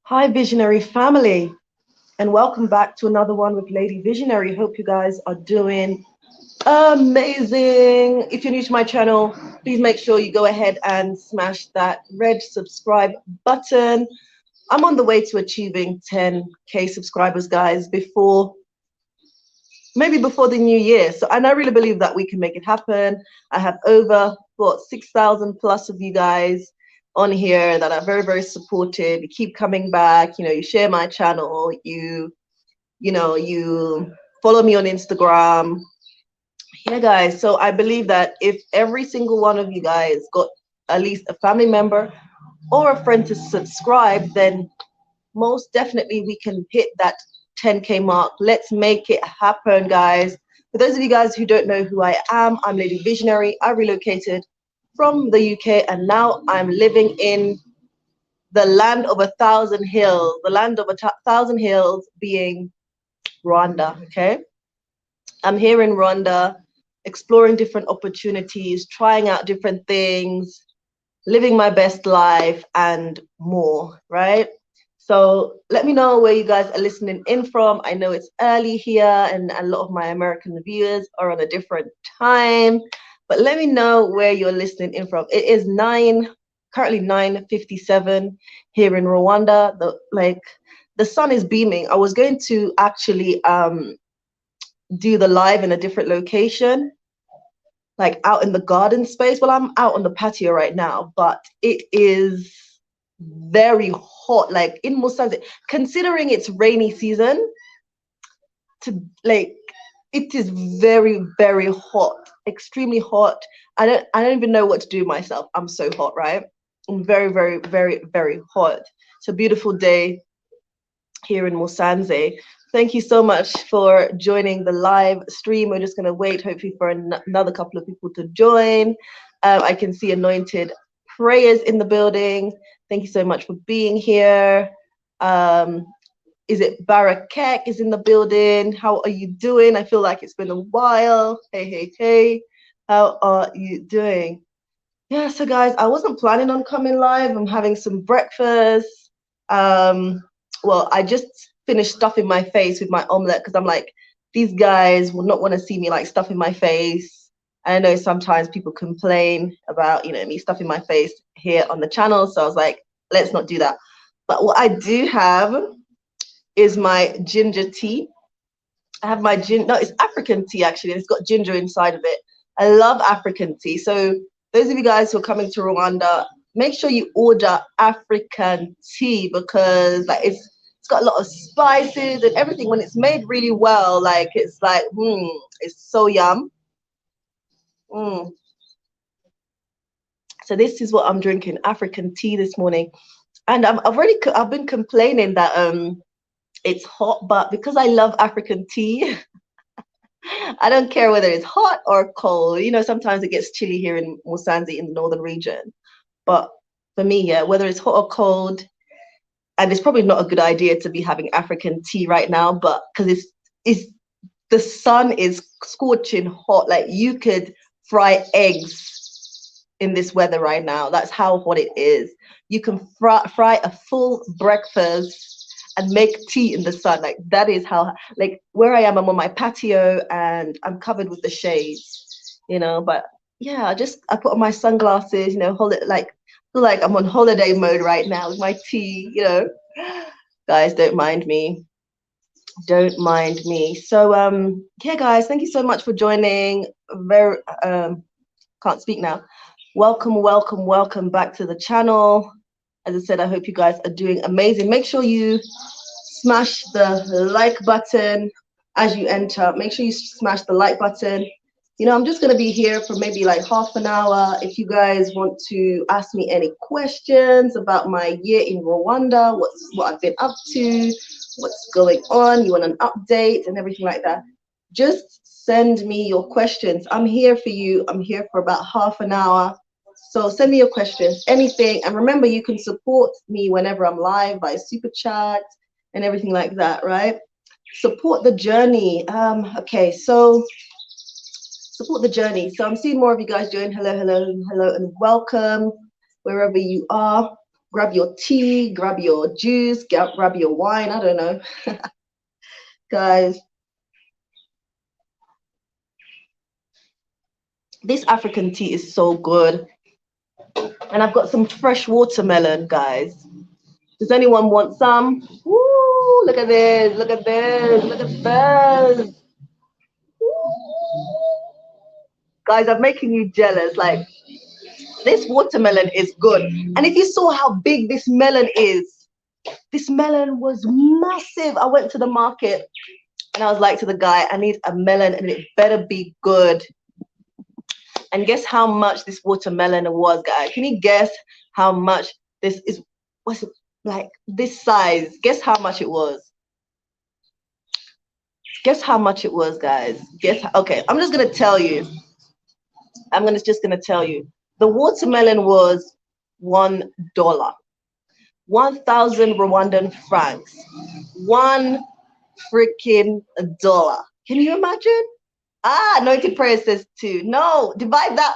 Hi, Visionary family, and welcome back to another one with Lady Visionary. Hope you guys are doing amazing. If you're new to my channel, please make sure you go ahead and smash that red subscribe button. I'm on the way to achieving 10K subscribers, guys, maybe before the new year. And I really believe that we can make it happen. I have over, 6,000 plus of you guys on here that are very, very supportive. You keep coming back, you share my channel, you follow me on Instagram. Yeah, guys. So I believe that if every single one of you guys got at least a family member or a friend to subscribe, then most definitely we can hit that 10K mark. Let's make it happen, guys. For those of you guys who don't know who I am, I'm Lady Visionary. I relocated from the UK and now I'm living in the land of 1,000 hills, the land of 1,000 hills being Rwanda, okay? I'm here in Rwanda, exploring different opportunities, trying out different things, living my best life and more, right? So let me know where you guys are listening in from. I know it's early here and a lot of my American viewers are on a different time, but let me know where you're listening in from. It is currently 9:57 here in Rwanda. The sun is beaming. I was going to actually do the live in a different location, like out in the garden space. Well, I'm out on the patio right now, but it is very hot, like in Musanze, considering it's rainy season, it is very, very hot, extremely hot. I don't even know what to do myself. I'm so hot, right? I'm very, very, very, very hot. It's a beautiful day here in Musanze. Thank you so much for joining the live stream. We're just going to wait, hopefully, for another couple of people to join. I can see Anointed Prayers in the building. Thank you so much for being here. Is it Barakek is in the building? How are you doing? I feel like it's been a while. Hey, hey, hey. How are you doing? Yeah, so guys, I wasn't planning on coming live. I'm having some breakfast. Well, I just finished stuffing my face with my omelet because I'm like, these guys will not want to see me like stuffing my face. I know sometimes people complain about, me stuffing my face here on the channel. So I was like, let's not do that. But what I do have is my ginger tea. I have my no, it's African tea actually. It's got ginger inside of it. I love African tea. So those of you guys who are coming to Rwanda, make sure you order African tea because like it's got a lot of spices and everything. When it's made really well, like it's so yum. So this is what I'm drinking, African tea this morning, and I've been complaining that it's hot, but because I love African tea, I don't care whether it's hot or cold. Sometimes it gets chilly here in Musanze in the northern region, but for me, yeah, whether it's hot or cold, and it's probably not a good idea to be having African tea right now, but because it's the sun is scorching hot, like you could fry eggs in this weather right now. That's how hot it is. You can fry a full breakfast and make tea in the sun. Like that is how, like where I am, I'm on my patio and I'm covered with the shades, but yeah, I put on my sunglasses, feel like I'm on holiday mode right now with my tea, guys, don't mind me. Don't mind me. So yeah, guys, thank you so much for joining. Very can't speak now. Welcome, welcome, welcome back to the channel. As I said, I hope you guys are doing amazing. Make sure you smash the like button as you enter. Make sure you smash the like button. I'm just going to be here for maybe like half an hour. If you guys want to ask me any questions about my year in Rwanda, what I've been up to, what's going on, you want an update and everything like that, just send me your questions. I'm here for you. I'm here for about half an hour. So send me your questions, anything. And remember, you can support me whenever I'm live by super chat and everything like that, right? Support the journey. Okay, so support the journey. So I'm seeing more of you guys doing hello, hello, hello, and welcome wherever you are. grab your tea, grab your juice, grab your wine. I don't know. Guys, this African tea is so good. And I've got some fresh watermelon, guys. Does anyone want some? Woo, look at this, look at this, look at this. Guys, I'm making you jealous. Like, this watermelon is good. And if you saw how big this melon is, this melon was massive. I went to the market and I was like to the guy, I need a melon and it better be good. And guess how much this watermelon was, guys? Can you guess how much this is? What's it like this size? Guess how much it was? Guess how much it was, guys? Guess. Okay, I'm just gonna tell you. Just gonna tell you. The watermelon was $1, 1,000 Rwandan francs, $1 freaking dollar. Can you imagine? Ah, Anointed Prayer says 2. No, divide that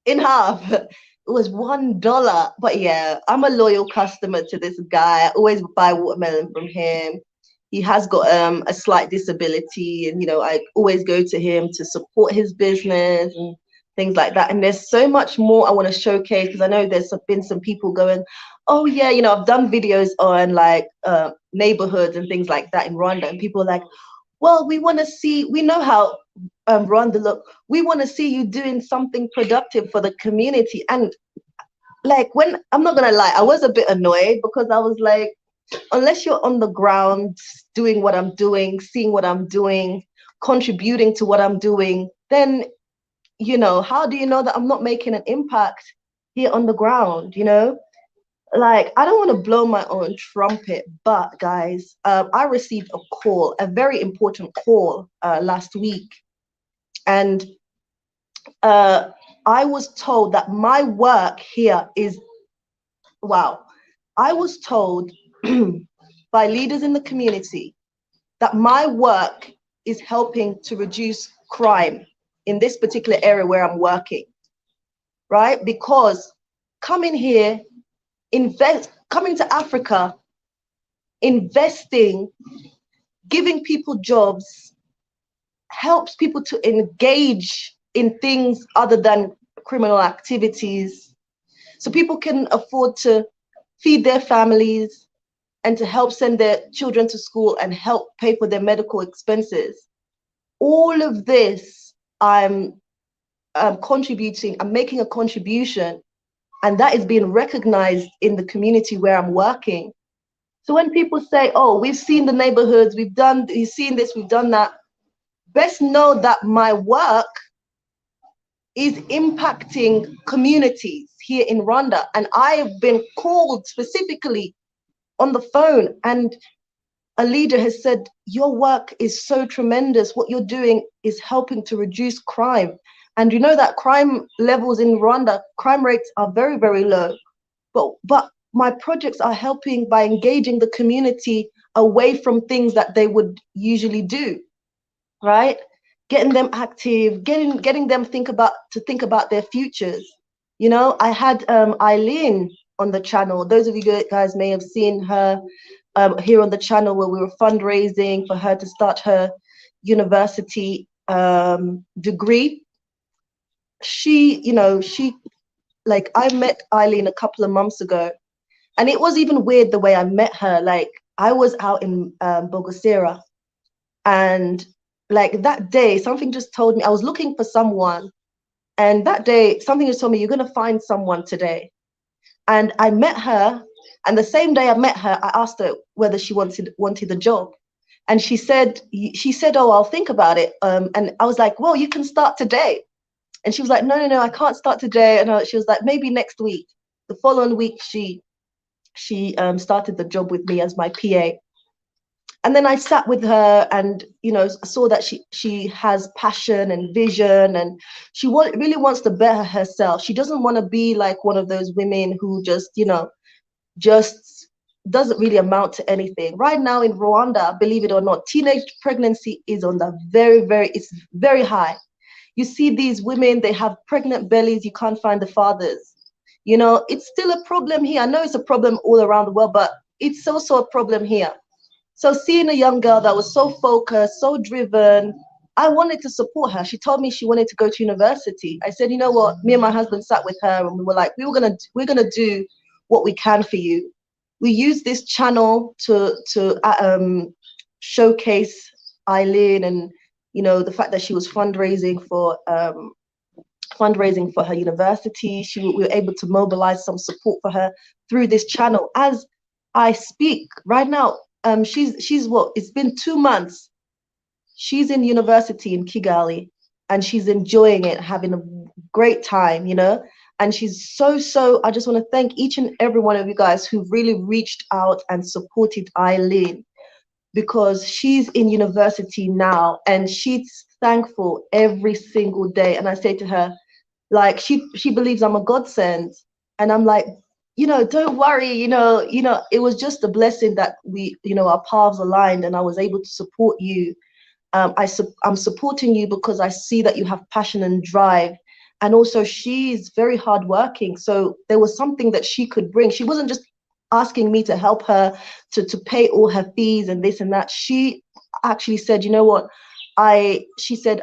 in half. It was $1. But yeah, I'm a loyal customer to this guy. I always buy watermelon from him. He has got a slight disability, and I always go to him to support his business and things like that. And there's so much more I want to showcase, because I know there's been some people going, oh yeah, I've done videos on like neighborhoods and things like that in Rwanda, and people are like, well, we want to see, we know how Rwanda look, we want to see you doing something productive for the community. And like, when I'm not gonna lie, I was a bit annoyed, because I was like, unless you're on the ground doing what I'm doing, seeing what I'm doing, contributing to what I'm doing, then how do you know that I'm not making an impact here on the ground? Like, I don't want to blow my own trumpet, but guys, I received a call, a very important call last week, and I was told that my work here is, wow, I was told by leaders in the community that my work is helping to reduce crime in this particular area where I'm working, right? Because coming here, coming to Africa, investing, giving people jobs, helps people to engage in things other than criminal activities, so people can afford to feed their families and to help send their children to school and help pay for their medical expenses. All of this, I'm contributing, I'm making a contribution, and that is being recognized in the community where I'm working. So when people say, oh, we've seen the neighborhoods, we've seen this, we've done that, best know that my work is impacting communities here in Rwanda. And I have been called specifically on the phone, and a leader has said, your work is so tremendous. What you're doing is helping to reduce crime. And you know that crime levels in Rwanda, crime rates are very, very low. But my projects are helping by engaging the community away from things that they would usually do, right? Getting them active, getting them think about their futures. I had Eileen on the channel. Those of you guys may have seen her here on the channel, where we were fundraising for her to start her university degree. She like, I met Eileen a couple of months ago, and it was even weird the way I met her. Like, I was out in Bogosera, and like that day, something just told me, I was looking for someone, and that day something just told me, you're going to find someone today. And I met her, and the same day I met her, I asked her whether she wanted the job, and she said, oh, I'll think about it. And I was like, well, you can start today. And she was like, no, I can't start today. And she was like, maybe next week. The following week, she started the job with me as my PA. And then I sat with her, and saw that she has passion and vision, and she really wants to better herself. She doesn't want to be like one of those women who just doesn't really amount to anything. Right now in Rwanda, believe it or not, teenage pregnancy is on the it's very high. You see these women, they have pregnant bellies, you can't find the fathers. You know, it's still a problem here. I know it's a problem all around the world, but it's also a problem here. So seeing a young girl that was so focused, so driven, I wanted to support her. She told me she wanted to go to university. I said, you know what? Me and my husband sat with her and we were like, we're gonna do what we can for you. We use this channel to showcase Eileen, and you know, the fact that she was fundraising for her university. We were able to mobilize some support for her through this channel. As I speak right now, she's what? It's been 2 months. She's in university in Kigali, and she's enjoying it, having a great time, you know. And she's so. I just want to thank each and every one of you guys who've really reached out and supported Eileen, because she's in university now and she's thankful every single day. And I say to her, like, she believes I'm a godsend. And I'm like, you know, don't worry, it was just a blessing that our paths aligned and I was able to support you. I'm supporting you because I see that you have passion and drive. And also she's very hardworking. So there was something that she could bring. She wasn't just asking me to help her to pay all her fees and this and that. She actually said, you know what, she said,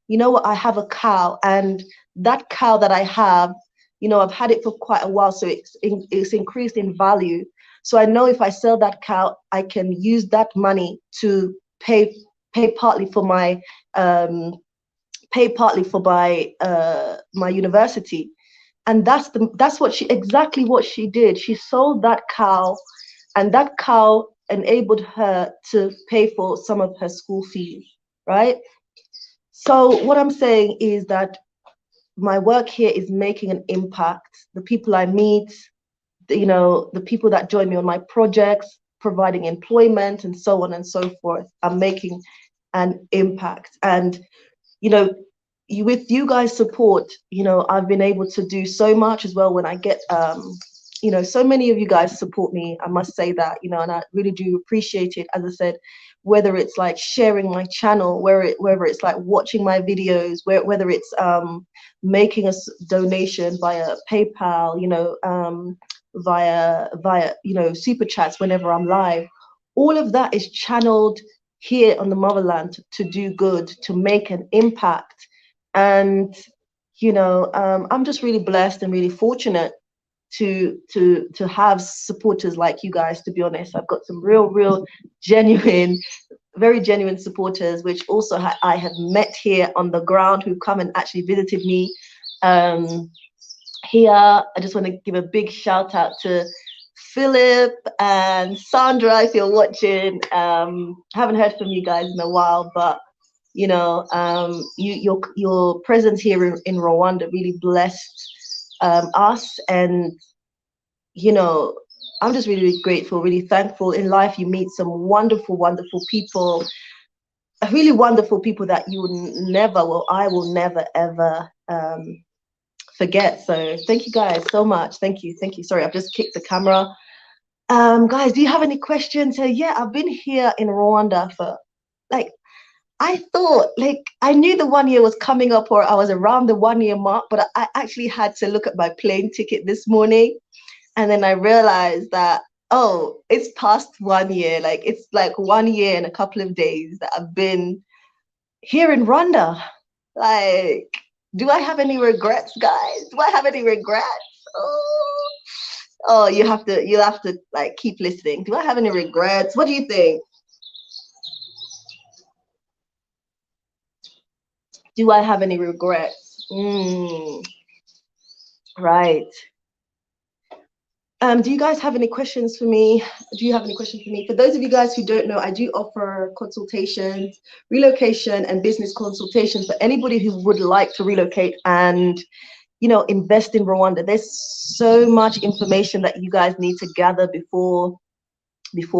you know what, I have a cow, and that cow that I have, I've had it for quite a while, so it's increased in value. So I know if I sell that cow, I can use that money to pay partly for my my university. And that's exactly what she did. She sold that cow, and that cow enabled her to pay for some of her school fees, right? So what I'm saying is that my work here is making an impact. The people I meet, the people that join me on my projects, providing employment and so on and so forth, I'm making an impact. And, with you guys' support, I've been able to do so much as well. When I get, so many of you guys support me, I must say that, and I really do appreciate it. As I said, whether it's like sharing my channel, whether it's like watching my videos, whether it's making a donation via PayPal, via super chats whenever I'm live, all of that is channeled here on the motherland to do good, to make an impact. And I'm just really blessed and really fortunate to have supporters like you guys. To be honest, I've got some real genuine, very genuine supporters, which also I have met here on the ground, who come and actually visited me here. I just want to give a big shout out to Philip and Sandra, if you're watching. Haven't heard from you guys in a while, but your presence here in Rwanda really blessed us. And I'm just really grateful, really thankful. In life you meet some wonderful people, really wonderful people that you would never, well, I will never ever forget. So thank you guys so much. Thank you. Sorry, I've just kicked the camera. Guys, do you have any questions? Yeah, I've been here in Rwanda for I thought, I knew the 1 year was coming up, or I was around the 1 year mark, but I actually had to look at my plane ticket this morning. And then I realized that, oh, it's past 1 year. It's like 1 year and a couple of days that I've been here in Rwanda. Do I have any regrets, guys? Do I have any regrets? Oh, you'll have to keep listening. Do I have any regrets? What do you think? Do I have any regrets? Right. Do you guys have any questions for me? Do you have any questions for me? For those of you guys who don't know, I do offer consultations, relocation and business consultations for anybody who would like to relocate and, invest in Rwanda. There's so much information that you guys need to gather before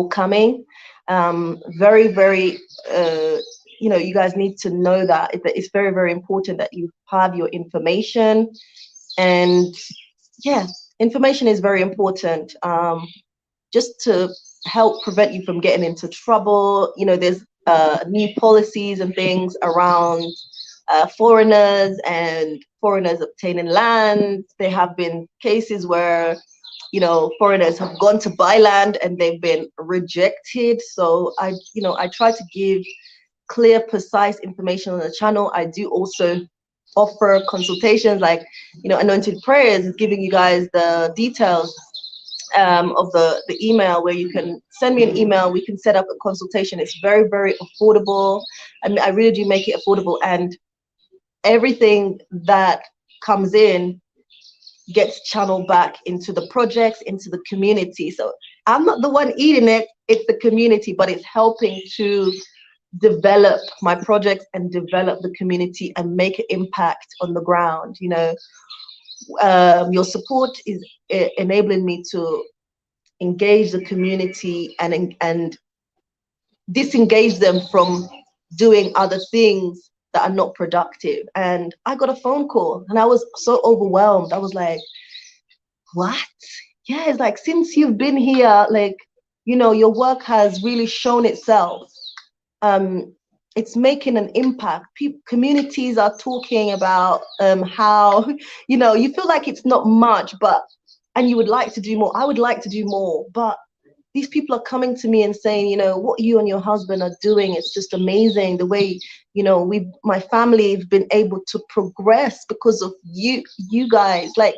coming. Very, you guys need to know that it's very, very important that you have your information. And yeah, information is very important, just to help prevent you from getting into trouble. There's new policies and things around foreigners and foreigners obtaining land. There have been cases where, you know, foreigners have gone to buy land and they've been rejected. So I try to give clear, precise information on the channel. I do also offer consultations, like, you know, Anointed Prayers is giving you guys the details of the email, where you can send me an email, we can set up a consultation. It's very, very affordable. I mean, I really do make it affordable, and everything that comes in gets channeled back into the projects, into the community. So I'm not the one eating it, it's the community, but it's helping to develop my projects and develop the community and make an impact on the ground. You know, your support is enabling me to engage the community and disengage them from doing other things that are not productive. And I got a phone call and I was so overwhelmed. I was like, what? Yeah, it's like, since you've been here, like, you know, your work has really shown itself. It's making an impact. Communities are talking about how, you know, you feel like it's not much, but, and you would like to do more. I would like to do more, but these people are coming to me and saying, you know, what you and your husband are doing, it's just amazing. The way, you know, my family have been able to progress because of you guys. Like,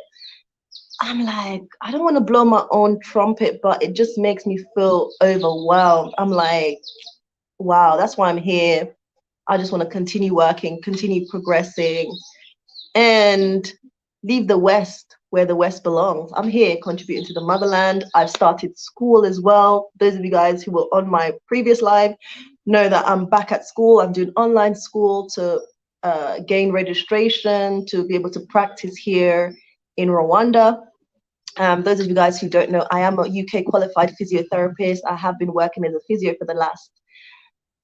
I'm like, I don't want to blow my own trumpet, but it just makes me feel overwhelmed. I'm like, wow, that's why I'm here. I just want to continue working, continue progressing, and leave the West where the West belongs. I'm here contributing to the motherland. I've started school as well. Those of you guys who were on my previous live know that I'm back at school. I'm doing online school to gain registration, to be able to practice here in Rwanda. Those of you guys who don't know, I am a UK qualified physiotherapist. I have been working as a physio for the last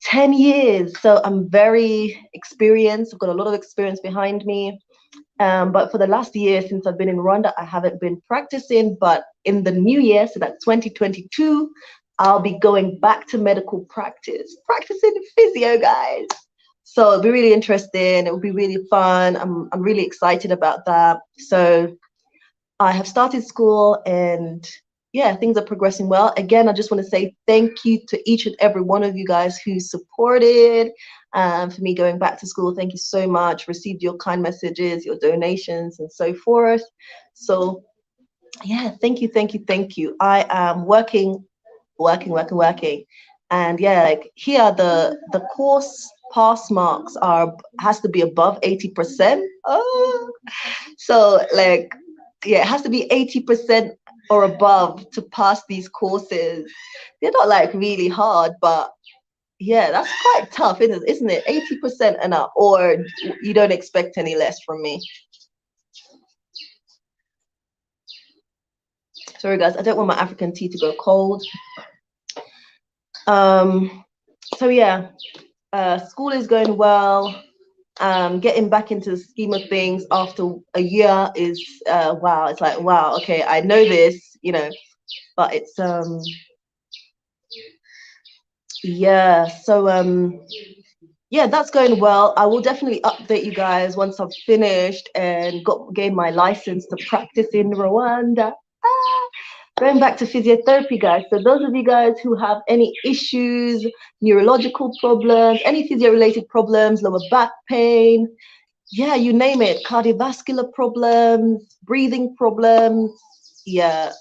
10 years. So I'm very experienced. I've got a lot of experience behind me. But for the last year since I've been in Rwanda, I haven't been practicing. But in the new year, so that's 2022, I'll be going back to medical practice, practicing physio, guys. So it'll be really interesting. It will be really fun. I'm really excited about that. So I have started school, and yeah, things are progressing well. Again, I just want to say thank you to each and every one of you guys who supported for me going back to school. Thank you so much. Received your kind messages, your donations, and so forth. So yeah, thank you, thank you, thank you. I am working. And yeah, like here the course pass marks has to be above 80%. Oh, so like, yeah, it has to be 80% or above to pass these courses. They're not like really hard, but yeah, that's quite tough, isn't it? 80% and up, or you don't expect any less from me. Sorry guys, I don't want my African tea to go cold. So yeah, school is going well. Getting back into the scheme of things after a year is wow. It's like, wow, okay, I know this, you know, but it's yeah. So yeah, that's going well. I will definitely update you guys once I've finished and gained my license to practice in Rwanda. Going back to physiotherapy, guys. So those of you guys who have any issues, neurological problems, any physio-related problems, lower back pain, yeah, you name it, cardiovascular problems, breathing problems, yeah,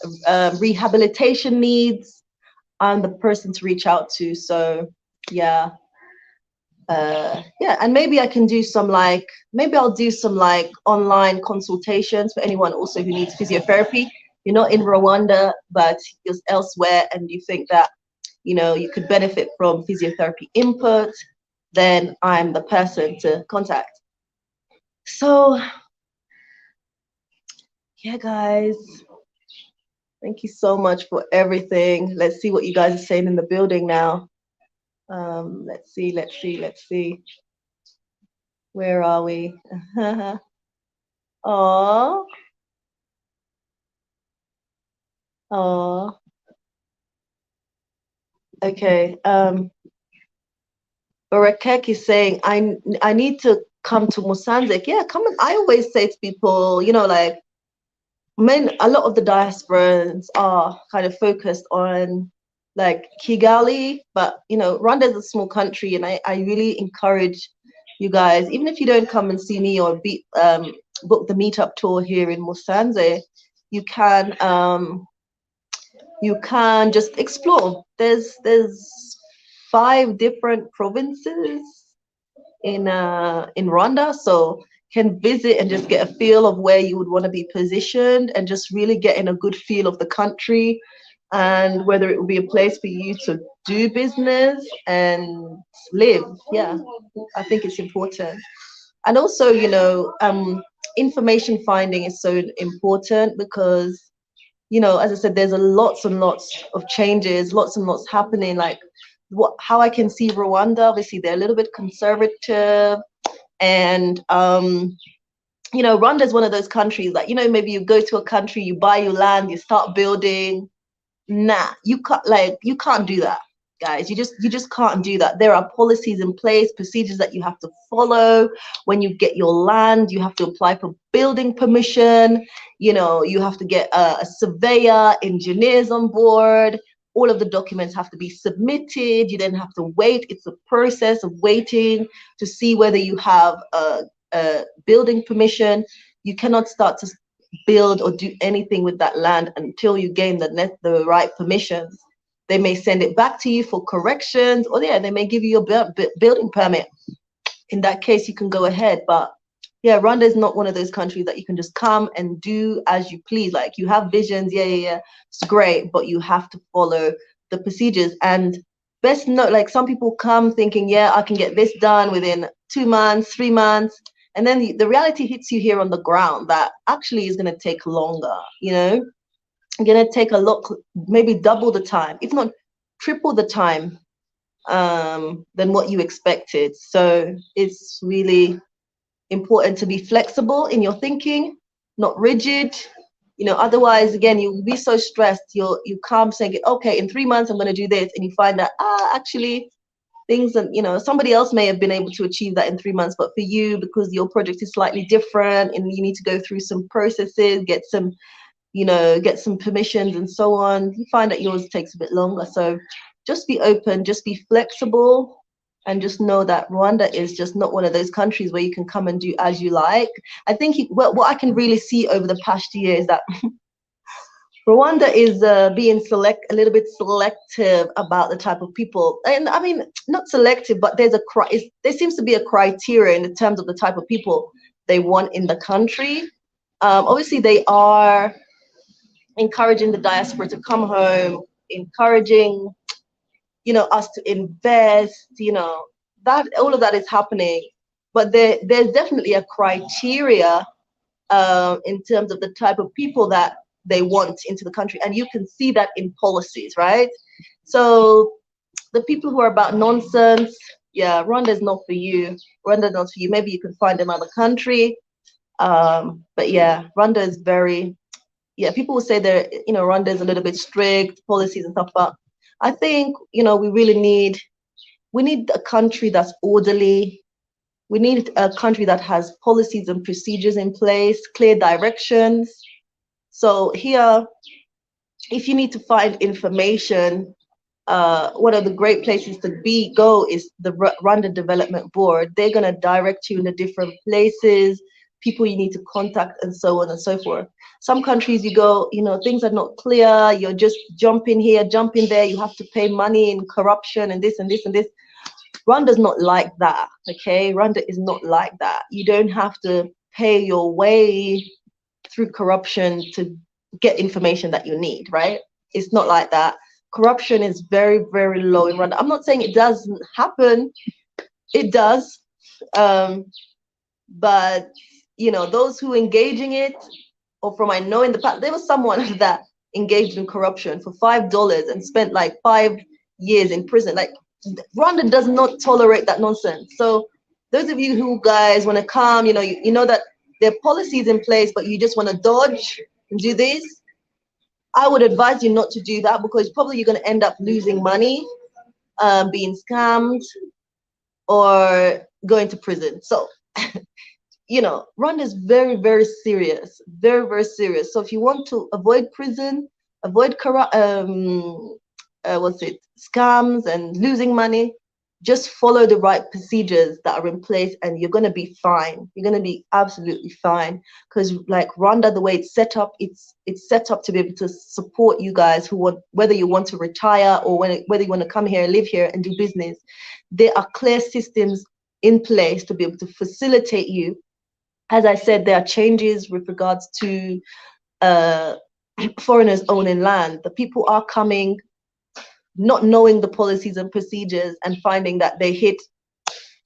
rehabilitation needs, I'm the person to reach out to. So yeah. Yeah, and maybe I can do some like, maybe I'll do some like online consultations for anyone also who needs physiotherapy. You're not in Rwanda, but you're elsewhere, and you think that, you know, you could benefit from physiotherapy input, then I'm the person to contact. So yeah, guys, thank you so much for everything. Let's see what you guys are saying in the building now. Let's see. Where are we? Oh, oh. Okay. Barakek is saying I need to come to Mozambique, yeah, come and I always say to people, you know, like a lot of the diasporans are kind of focused on like Kigali, but you know, Rwanda is a small country, and I really encourage you guys, even if you don't come and see me or book the Meetup Tour here in Musanze, you can just explore. There's 5 different provinces in Rwanda, so can visit and just get a feel of where you would want to be positioned, and just really getting a good feel of the country, and whether it will be a place for you to do business and live. Yeah, I think it's important. And also, you know, information finding is so important, because you know, as I said, there's a lots and lots of changes, lots and lots happening. Like how I can see Rwanda, obviously they're a little bit conservative, and you know, Rwanda is one of those countries that, you know, maybe you go to a country, you buy your land, you start building. Nah, you can't do that, guys. You just can't do that. There are policies in place, procedures that you have to follow. When you get your land, you have to apply for building permission. You know, you have to get a surveyor, engineers on board. All of the documents have to be submitted. You then have to wait. It's a process of waiting to see whether you have a building permission. You cannot start to build or do anything with that land until you gain the right permissions. They may send it back to you for corrections, or yeah, they may give you a building permit. In that case, you can go ahead. But yeah, Rwanda is not one of those countries that you can just come and do as you please. Like, you have visions, yeah, it's great, but you have to follow the procedures. And best note, like, some people come thinking, yeah, I can get this done within 2 months, 3 months. And then the reality hits you here on the ground that actually is going to take longer, you know, going to take a lot, maybe double the time, if not triple the time than what you expected. So it's really important to be flexible in your thinking, not rigid. You know, otherwise, again, you'll be so stressed. You come saying, okay, in 3 months, I'm going to do this. And you find that, actually, things, and you know, somebody else may have been able to achieve that in 3 months, but for you, because your project is slightly different and you need to go through some processes, get some permissions and so on, you find that yours takes a bit longer. So just be open, just be flexible, and just know that Rwanda is just not one of those countries where you can come and do as you like. I think what I can really see over the past year is that Rwanda is being a little bit selective about the type of people, and I mean, not selective, but there seems to be a criteria in terms of the type of people they want in the country. Obviously, they are encouraging the diaspora to come home, encouraging, you know, us to invest. You know, that all of that is happening, but there's definitely a criteria in terms of the type of people that they want into the country, and you can see that in policies, right? So the people who are about nonsense, yeah, Rwanda is not for you. Rwanda is not for you. Maybe you can find another country, but yeah, Rwanda is very, yeah, people will say they're, you know, Rwanda is a little bit strict, policies and stuff, but I think, you know, we need a country that's orderly. We need a country that has policies and procedures in place, clear directions. So here, if you need to find information, one of the great places to go is the Rwanda Development Board. They're going to direct you in the different places, people you need to contact, and so on and so forth. Some countries you go, you know, things are not clear. You're just jumping here, jumping there. You have to pay money in corruption and this and this and this. Rwanda's not like that, okay? Rwanda is not like that. You don't have to pay your way through corruption to get information that you need, right? It's not like that. Corruption is very, very low in Rwanda. I'm not saying it doesn't happen. It does. But, you know, those who engage in it, or from I know in the past, there was someone that engaged in corruption for $5 and spent like 5 years in prison. Like, Rwanda does not tolerate that nonsense. So those of you who guys want to come, you know that there are policies in place, but you just want to dodge and do this, I would advise you not to do that, because probably you're going to end up losing money, being scammed, or going to prison. So you know, Rwanda is very, very serious, very, very serious. So if you want to avoid prison, avoid what's it, scams and losing money, just follow the right procedures that are in place, and you're gonna be fine. You're gonna be absolutely fine. Because like Rwanda, the way it's set up, it's set up to be able to support you guys who want, whether you want to retire or whether you want to come here, live here, and do business. There are clear systems in place to be able to facilitate you. As I said, there are changes with regards to uh, foreigners owning land. The people are coming, not knowing the policies and procedures, and finding that they hit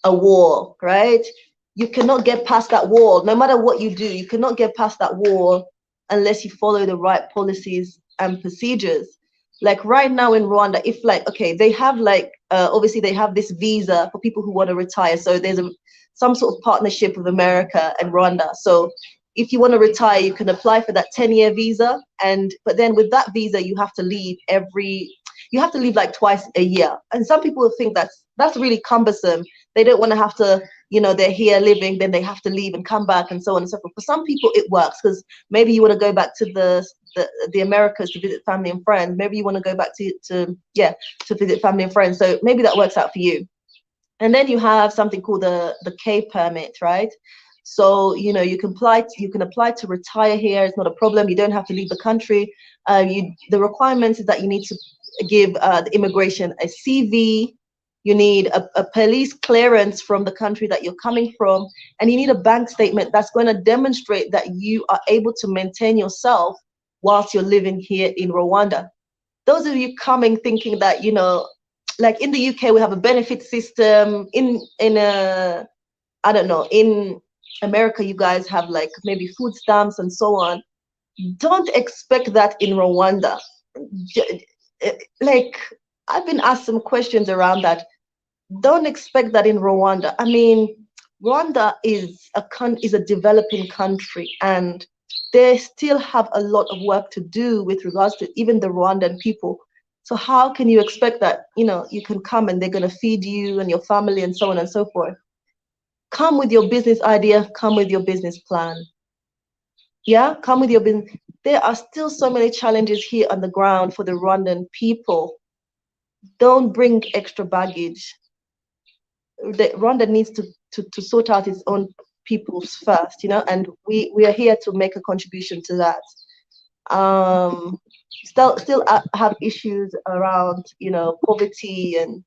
a wall, right? You cannot get past that wall. No matter what you do, you cannot get past that wall unless you follow the right policies and procedures. Like right now in Rwanda, if like, okay, they have like, obviously they have this visa for people who want to retire. So there's some sort of partnership with America and Rwanda. So if you want to retire, you can apply for that 10-year visa. But then with that visa, you have to leave like twice a year. And some people think that's really cumbersome. They don't want to have to, you know, they're here living, then they have to leave and come back and so on and so forth. For some people it works, because maybe you want to go back to the Americas to visit family and friends. Maybe you want to go back to visit family and friends. So maybe that works out for you. And then you have something called the K permit, right? So, you know, you can apply to retire here. It's not a problem. You don't have to leave the country. The requirements is that you need to give the immigration a CV. You need a police clearance from the country that you're coming from, and you need a bank statement that's going to demonstrate that you are able to maintain yourself whilst you're living here in Rwanda. Those of you coming thinking that, you know, like in the UK we have a benefit system, I don't know, in America you guys have like maybe food stamps and so on. Don't expect that in Rwanda. Like, I've been asked some questions around that. Don't expect that in Rwanda. I mean, Rwanda is a developing country, and they still have a lot of work to do with regards to even the Rwandan people. So how can you expect that, you know, you can come and they're going to feed you and your family and so on and so forth? Come with your business idea, come with your business plan. Yeah, come with your business. There are still so many challenges here on the ground for the Rwandan people. Don't bring extra baggage. Rwanda needs to sort out its own peoples first, you know, and we are here to make a contribution to that. Still have issues around, you know, poverty and,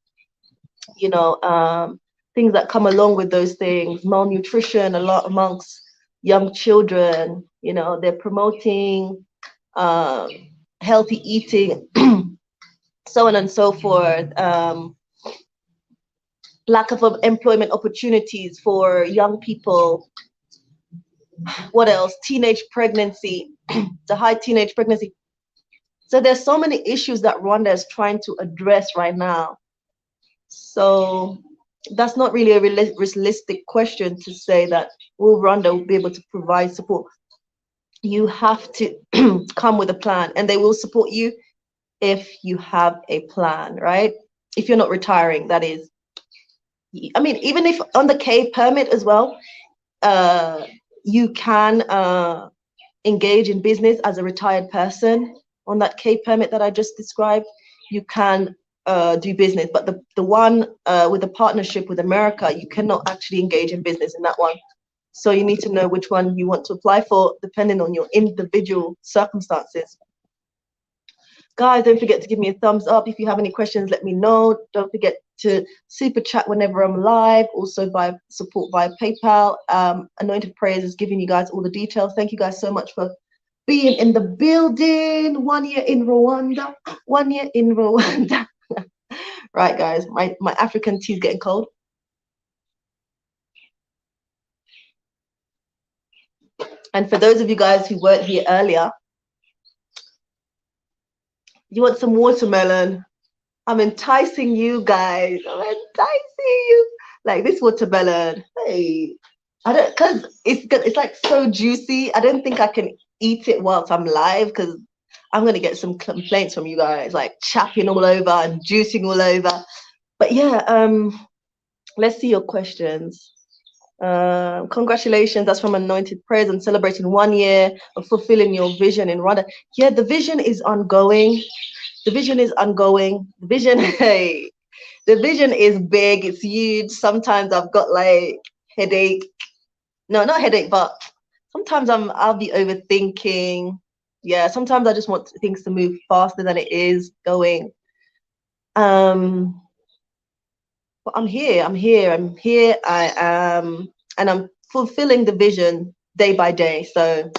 you know, things that come along with those things, malnutrition a lot amongst young children. You know, they're promoting healthy eating, so on and so forth. Lack of employment opportunities for young people. What else? Teenage pregnancy, the high teenage pregnancy. So there's so many issues that Rwanda is trying to address right now. So that's not really a realistic question to say that will Rwanda be able to provide support. You have to come with a plan, and they will support you if you have a plan, right? If you're not retiring, that is. I mean, even if on the K permit as well, you can engage in business as a retired person. On that K permit that I just described, you can do business, but the one with the partnership with America, you cannot actually engage in business in that one. So you need to know which one you want to apply for, depending on your individual circumstances. Guys, don't forget to give me a thumbs up. If you have any questions, let me know. Don't forget to super chat whenever I'm live, also by support via PayPal. Anointed Prayers is giving you guys all the details. Thank you guys so much for being in the building. 1 year in Rwanda. 1 year in Rwanda. Right, guys, my African tea is getting cold. And for those of you guys who weren't here earlier, you want some watermelon? I'm enticing you guys. I'm enticing you. Like this watermelon. Hey, I don't, because it's like so juicy. I don't think I can eat it whilst I'm live, because I'm gonna get some complaints from you guys, like chapping all over and juicing all over. But yeah, let's see your questions. Congratulations, that's from Anointed Prayers and celebrating 1 year of fulfilling your vision in Rwanda. Yeah, the vision is ongoing. The vision is ongoing. The vision, hey, the vision is big, it's huge. Sometimes I've got like headache. No, not headache, but sometimes I'll be overthinking. Yeah, sometimes I just want things to move faster than it is going. Um, but I'm here, I am, and I'm fulfilling the vision day by day. So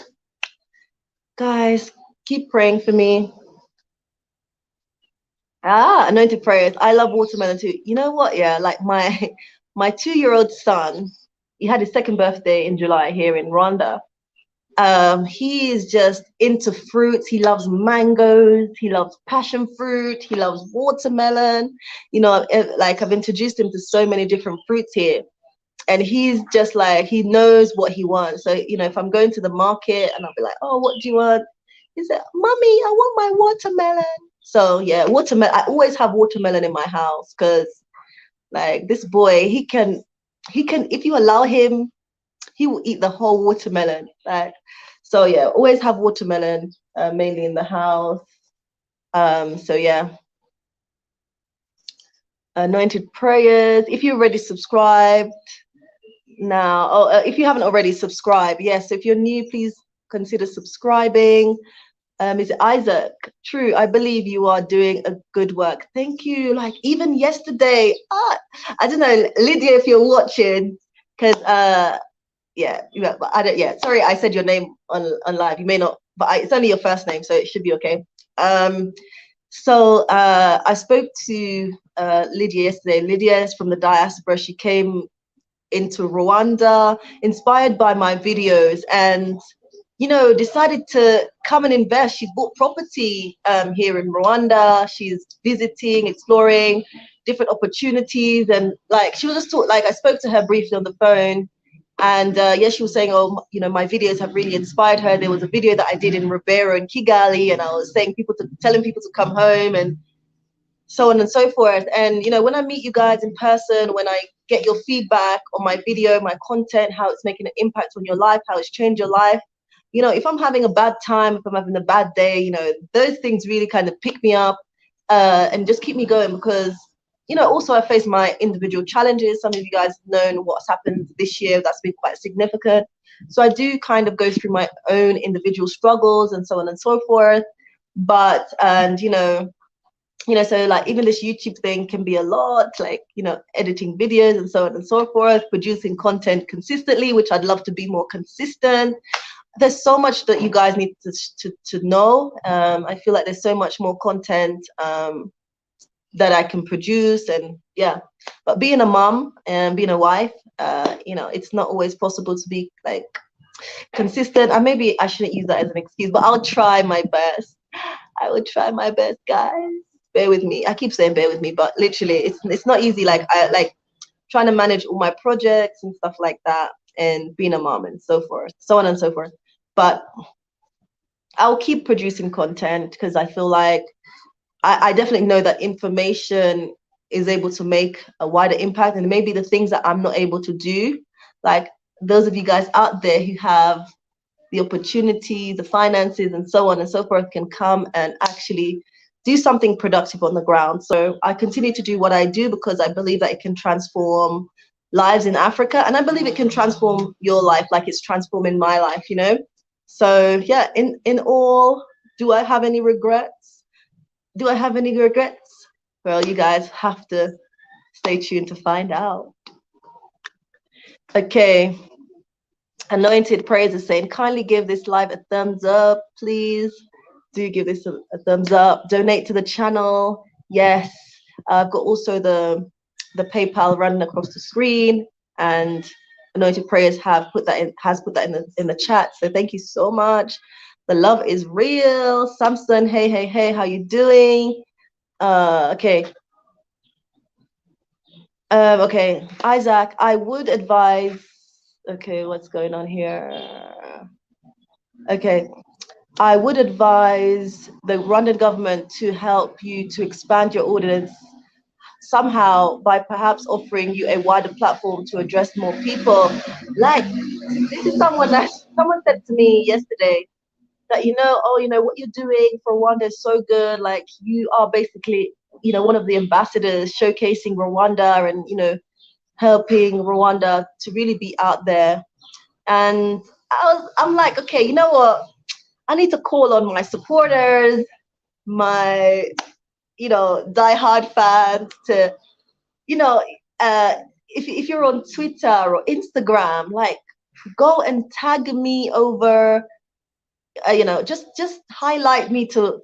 guys, keep praying for me. Anointed prayers. I love watermelon too. You know what? Yeah, like my my 2-year-old son, he had his second birthday in July here in Rwanda. He is just into fruits. He loves mangoes. He loves passion fruit. He loves watermelon. Like I've introduced him to so many different fruits here, and he's just like he knows what he wants. So if I'm going to the market and I'll be like, "Oh, what do you want?" He said, "Mommy, I want my watermelon." So yeah, watermelon. I always have watermelon in my house because like this boy, he can if you allow him, he will eat the whole watermelon. Like so yeah, always have watermelon mainly in the house. So yeah, anointed prayers. If you're already subscribed now, if you haven't already subscribed, yes. If you're new, please consider subscribing. Is it Isaac? True, I believe you are doing a good work. Thank you. Like even yesterday, I don't know, Lydia, if you're watching, because but I don't. Yeah, sorry, I said your name on live. You may not, but it's only your first name, so it should be okay. So I spoke to Lydia yesterday. Lydia is from the Diaspora. She came into Rwanda, inspired by my videos, and decided to come and invest. She's bought property here in Rwanda. She's visiting, exploring different opportunities, and like she was just like I spoke to her briefly on the phone, and yeah, she was saying, oh, my videos have really inspired her. There was a video that I did in Ribera and Kigali, and I was telling people to come home and so on and so forth. And when I meet you guys in person, when I get your feedback on my video, my content, how it's making an impact on your life, how it's changed your life, if I'm having a bad time, if I'm having a bad day, those things really kind of pick me up and just keep me going because also I face my individual challenges. Some of you guys have known what's happened this year. That's been quite significant. So I do kind of go through my own individual struggles and so on and so forth. But so like even this YouTube thing can be a lot, like editing videos and so on and so forth, producing content consistently, which I'd love to be more consistent. There's so much that you guys need to know. I feel like there's so much more content that I can produce, and yeah. But being a mom and being a wife, it's not always possible to be like consistent. And maybe I shouldn't use that as an excuse, but I'll try my best. I will try my best, guys. Bear with me. I keep saying bear with me, but literally, it's not easy. Like I like trying to manage all my projects and stuff like that, and being a mom and so forth, so on and so forth. But I'll keep producing content because I feel like I definitely know that information is able to make a wider impact, and maybe the things that I'm not able to do, like those of you guys out there who have the opportunity, the finances, and so on and so forth, can come and actually do something productive on the ground. So I continue to do what I do because I believe that it can transform lives in Africa, and I believe it can transform your life like it's transforming my life, So yeah, in all, do I have any regrets? Do I have any regrets? Well, you guys have to stay tuned to find out. Okay. Anointed Praise is saying, kindly give this live a thumbs up, please. Do give this a thumbs up. Donate to the channel. Yes. I've got also the PayPal running across the screen, and Anointed Prayers has put that in the chat. So thank you so much. The love is real. Samson, hey, how you doing? Okay. Okay, Isaac, I would advise. Okay, what's going on here? Okay, I would advise the Rwandan government to help you to expand your audience somehow by perhaps offering you a wider platform to address more people. Like, this is someone said to me yesterday that, oh, what you're doing for Rwanda is so good. Like, you are basically, one of the ambassadors showcasing Rwanda and, helping Rwanda to really be out there. And I'm like, okay, you know what? I need to call on my supporters, my, diehard fans to, you know, if you're on Twitter or Instagram, like, go and tag me over, just highlight me to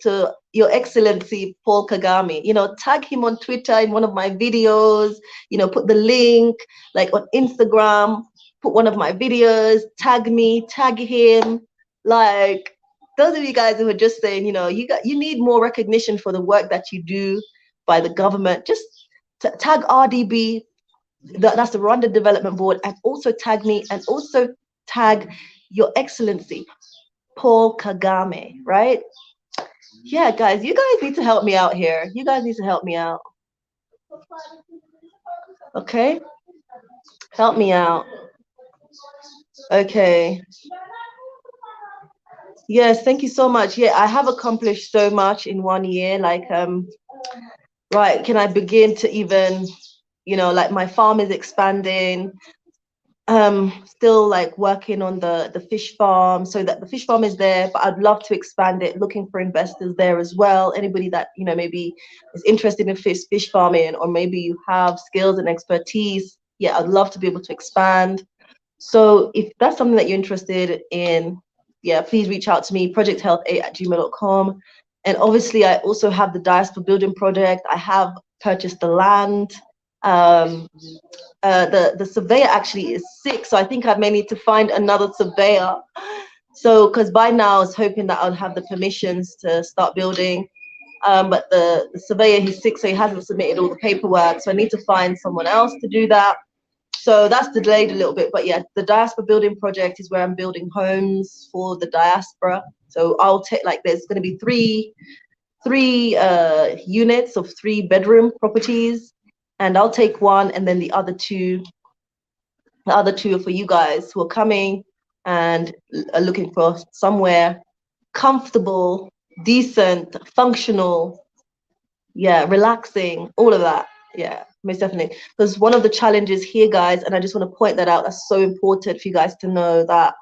Your Excellency Paul Kagame. Tag him on Twitter in one of my videos. Put the link, like on Instagram. Put one of my videos. Tag me. Tag him. Like, those of you guys who are just saying, you need more recognition for the work that you do by the government. Just tag RDB. That's the Rwanda Development Board, and also tag me, and also tag Your Excellency Paul Kagame, right? Yeah, guys, you guys need to help me out here. You guys need to help me out. Okay? Help me out. Okay. Yes, thank you so much. Yeah, I have accomplished so much in 1 year. Like, right, can I begin to even, like, my farm is expanding. Still like working on the fish farm, so that the fish farm is there, but I'd love to expand it, looking for investors there as well. Anybody that maybe is interested in fish farming, or maybe you have skills and expertise, yeah, I'd love to be able to expand. So if that's something that you're interested in, yeah, please reach out to me, projecthealth8@gmail.com. And obviously I also have the Diaspora building project. I have purchased the land. The surveyor actually is sick, so I think I may need to find another surveyor. So, because by now I was hoping that I'd have the permissions to start building, but the surveyor, he's sick, so he hasn't submitted all the paperwork. So I need to find someone else to do that. So that's delayed a little bit, but yeah, the Diaspora building project is where I'm building homes for the diaspora. So I'll take, like, there's going to be three units of 3-bedroom properties, and I'll take one, and then the other two are for you guys who are coming and are looking for somewhere comfortable, decent, functional, yeah, relaxing, all of that. Yeah, most definitely. Because one of the challenges here, guys, and I just want to point that out, that's so important for you guys to know, that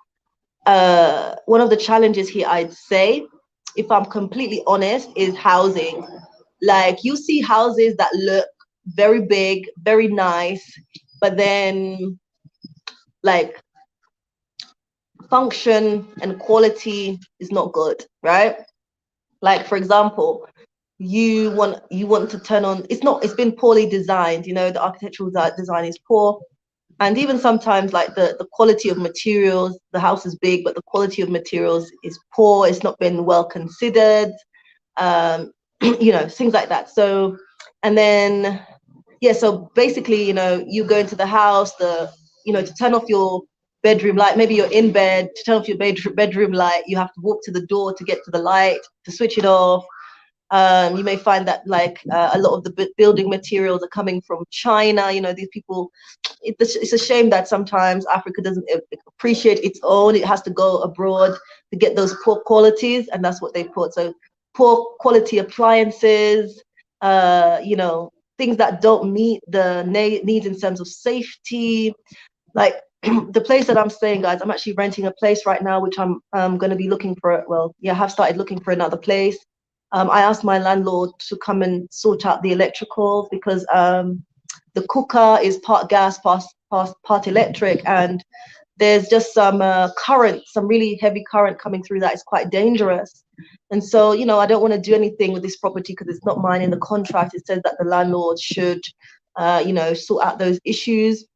one of the challenges here, I'd say, if I'm completely honest, is housing. Like, you see houses that look very big, very nice, but then, like, function and quality is not good, right? Like, for example, you want to turn on, it's been poorly designed, the architectural design is poor. And even sometimes, like, the quality of materials, the house is big, but the quality of materials is poor. It's not been well considered, things like that. So, and then, yeah, so basically, you go into the house, to turn off your bedroom light, maybe you're in bed, to turn off your bedroom light, you have to walk to the door to get to the light, to switch it off. You may find that, like, a lot of the building materials are coming from China. These people, it's a shame that sometimes Africa doesn't appreciate its own. It has to go abroad to get those poor qualities, and that's what they put. So poor quality appliances, things that don't meet the needs in terms of safety. Like, the place that I'm staying, guys, I'm actually renting a place right now, which I'm going to be looking for. Well, yeah, I have started looking for another place. I asked my landlord to come and sort out the electrical, because the cooker is part gas, part electric, and there's just some current, some really heavy current coming through that is quite dangerous. And so, I don't want to do anything with this property because it's not mine. In the contract, it says that the landlord should, sort out those issues.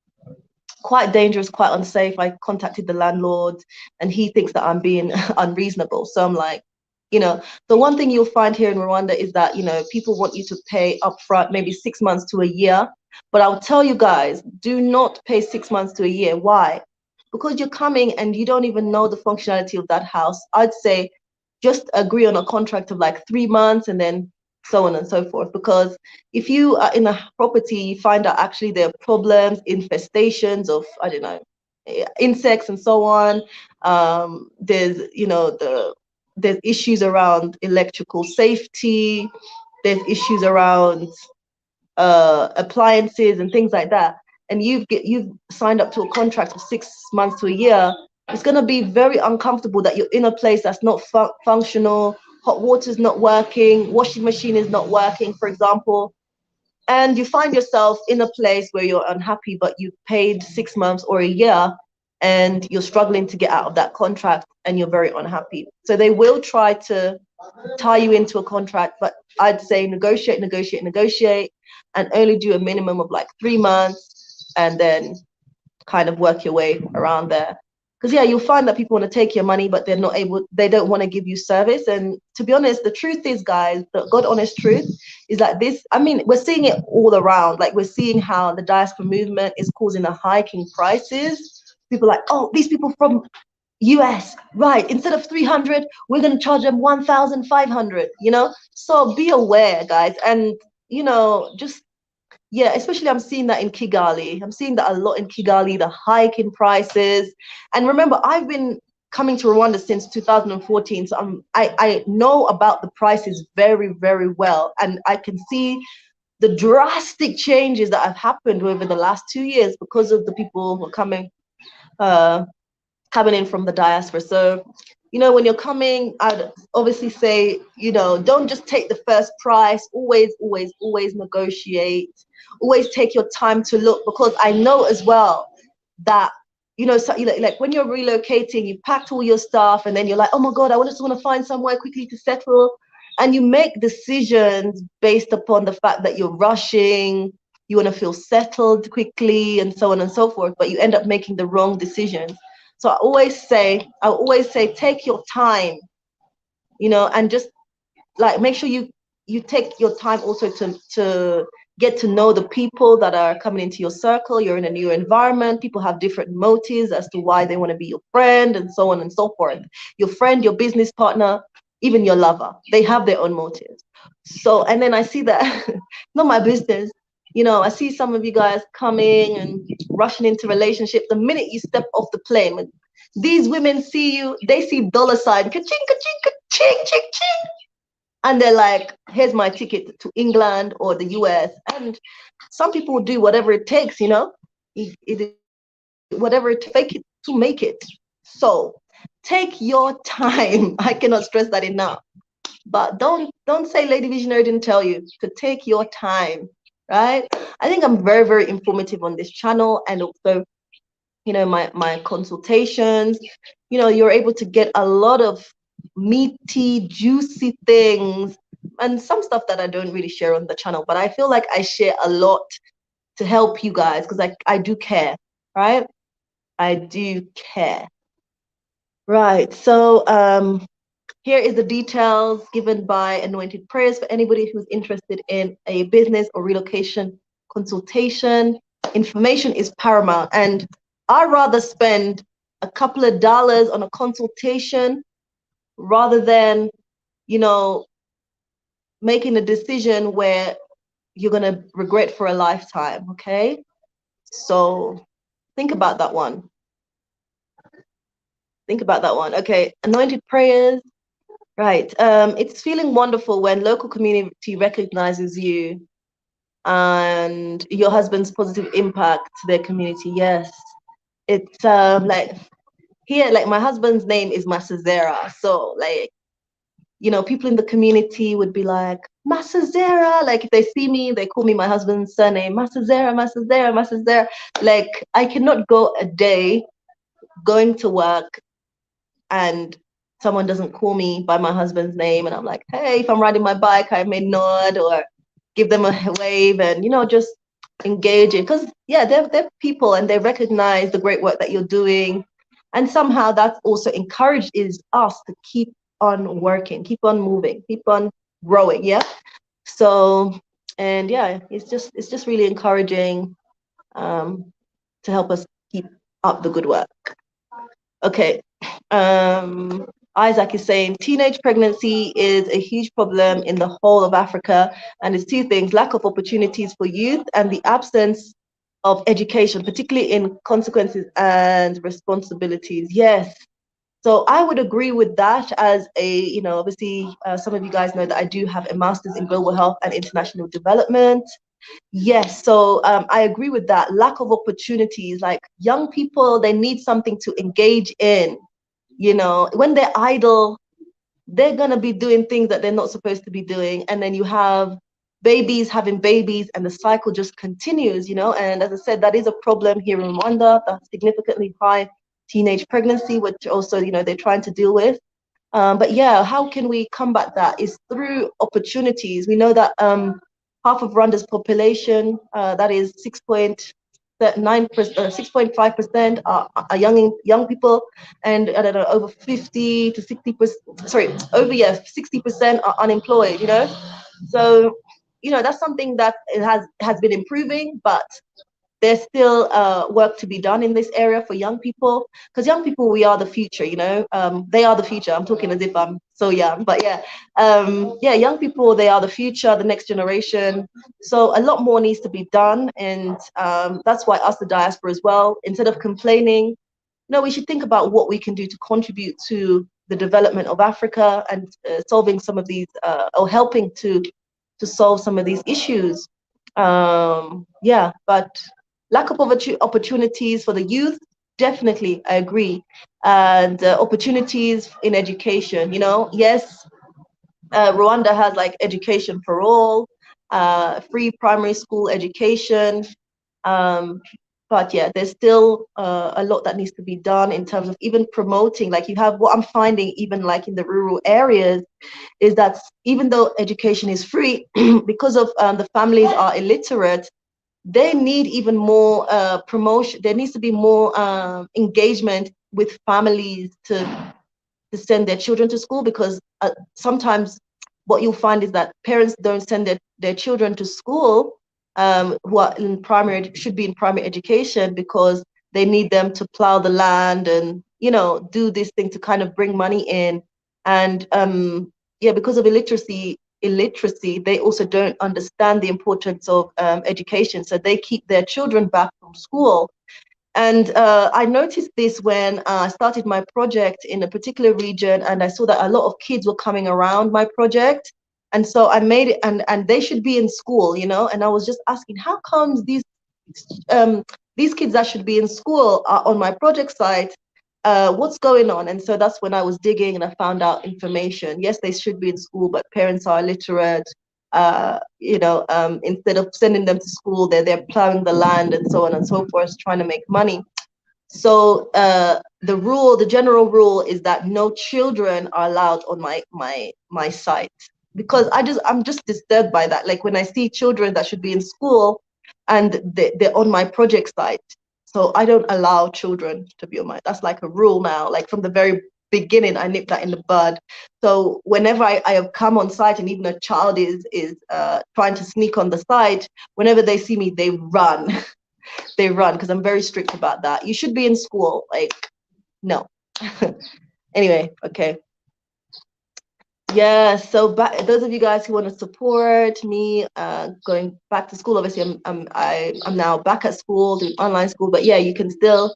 Quite dangerous, quite unsafe. I contacted the landlord, and he thinks that I'm being unreasonable. So I'm like, the one thing you'll find here in Rwanda is that, people want you to pay upfront, maybe 6 months to a year. But I'll tell you guys, do not pay 6 months to a year. Why? Because you're coming and you don't even know the functionality of that house. I'd say just agree on a contract of like 3 months, and then so on and so forth. Because if you are in a property, you find out actually there are problems, infestations of, I don't know, insects and so on. There's, you know, there's issues around electrical safety. There's issues around appliances and things like that. And you've signed up to a contract for 6 months to a year. It's going to be very uncomfortable that you're in a place that's not functional. Hot water's not working, washing machine is not working, for example, and you find yourself in a place where you're unhappy, but you paid 6 months or a year and you're struggling to get out of that contract and you're very unhappy. So they will try to tie you into a contract, but I'd say negotiate, negotiate, negotiate, and only do a minimum of like 3 months and then kind of work your way around there. Because yeah, you'll find that people want to take your money, but they don't want to give you service. And to be honest, the truth is, guys, the God honest truth is that this, I mean, we're seeing it all around. Like, we're seeing how the diaspora movement is causing a hike in prices. People are like, oh, these people from US, right, instead of 300, we're going to charge them 1,500, you know? So be aware, guys. And, you know, just, yeah, especially I'm seeing that in Kigali. I'm seeing that a lot in Kigali, the hike in prices. And remember, I've been coming to Rwanda since 2014, so I know about the prices very, very well. And I can see the drastic changes that have happened over the last 2 years because of the people who are coming in from the diaspora. So, you know, when you're coming, I'd obviously say, you know, don't just take the first price. Always, always, always negotiate. Always take your time to look, because I know as well that, you know, so, like when you're relocating, you packed all your stuff and then you're like, oh my God, I just want to find somewhere quickly to settle. And you make decisions based upon the fact that you're rushing, you want to feel settled quickly and so on and so forth, but you end up making the wrong decisions. So I always say, take your time, you know, and just like make sure you take your time also to get to know the people that are coming into your circle. You're in a new environment. People have different motives as to why they want to be your friend and so on and so forth. Your friend, your business partner, even your lover, they have their own motives. So, and then I see that, not my business. You know, I see some of you guys coming and rushing into relationships. The minute you step off the plane, these women see you, they see dollar sign, ka-ching, ka-ching, ka-ching, ching, ching. And they're like, here's my ticket to England or the US. And some people do whatever it takes, you know, whatever it takes to make it. So take your time. I cannot stress that enough. But don't say Lady Visionary didn't tell you to take your time, right? I think I'm very, very informative on this channel, and also, you know, my consultations, you know, you're able to get a lot of meaty, juicy things and some stuff that I don't really share on the channel, but I feel like I share a lot to help you guys, because I do care, right? I do care. Right. So here is the details given by Anointed Prayers for anybody who's interested in a business or relocation consultation. Information is paramount, and I'd rather spend a couple of dollars on a consultation rather than, you know, making a decision where you're going to regret for a lifetime. Okay. So think about that one. Think about that one. Okay. Anointed Prayers. Right. It's feeling wonderful when local community recognizes you and your husband's positive impact to their community. Yes. It's like here, like my husband's name is Masazera. So like, you know, people in the community would be like, Masazera. Like if they see me, they call me my husband's surname, Masazera, Masazera, Masazera. Like I cannot go a day going to work and someone doesn't call me by my husband's name, and I'm like, hey, if I'm riding my bike, I may nod or give them a wave and, you know, just engage in, because yeah, they're people and they recognize the great work that you're doing, and somehow that's also encourages us to keep on working, keep on moving, keep on growing. Yeah. So, and yeah, it's just really encouraging to help us keep up the good work. Okay. Isaac is saying teenage pregnancy is a huge problem in the whole of Africa, and it's two things: lack of opportunities for youth and the absence of education, particularly in consequences and responsibilities. Yes. So I would agree with that. As a, obviously, some of you guys know that I do have a master's in global health and international development. Yes, so I agree with that. Lack of opportunities, like young people, they need something to engage in. When they're idle, they're gonna be doing things that they're not supposed to be doing, and then you have babies having babies, and the cycle just continues. And as I said, that is a problem here in Rwanda, the significantly high teenage pregnancy, which also they're trying to deal with. But yeah, how can we combat that? Is through opportunities. We know that half of Rwanda's population, that is 6.5% are young people, and I don't know, over 50 to 60%, sorry, over 60% are unemployed. So that's something that it has been improving, but there's still work to be done in this area for young people, because young people, we are the future. They are the future. I'm talking as if I'm so young, but yeah, young people, they are the future, the next generation. So a lot more needs to be done, and that's why us, the diaspora, as well, instead of complaining, we should think about what we can do to contribute to the development of Africa, and solving some of these, or helping to solve some of these issues. Yeah, but lack of opportunities for the youth, definitely, I agree. And opportunities in education, yes, Rwanda has like education for all, free primary school education. Um, but yeah, there's still a lot that needs to be done in terms of even promoting. Like, you have, what I'm finding, even like in the rural areas, is that even though education is free, because of the families are illiterate, they need even more promotion. There needs to be more engagement with families to send their children to school, because sometimes what you'll find is that parents don't send their children to school, who are in should be in primary education, because they need them to plow the land and do this thing to kind of bring money in. And yeah, because of illiteracy, they also don't understand the importance of education, so they keep their children back from school. And I noticed this when I started my project in a particular region, and I saw that a lot of kids were coming around my project. And so I made it, and they should be in school, and I was just asking, how comes these kids that should be in school are on my project site? What's going on? And so that's when I was digging and I found out information. Yes, they should be in school, but parents are illiterate. Instead of sending them to school, they're plowing the land and so on and so forth, trying to make money. So the general rule is that no children are allowed on my site, because I'm just disturbed by that. Like, when I see children that should be in school and they're on my project site, so I don't allow children to be on my. That's like a rule now. Like, from the very beginning, I nipped that in the bud. So whenever I have come on site, and even a child is trying to sneak on the site, whenever they see me, they run. They run, because I'm very strict about that. You should be in school. Like, no. Anyway, okay. Yeah, so those of you guys who want to support me going back to school, obviously I'm now back at school doing online school, but yeah, you can still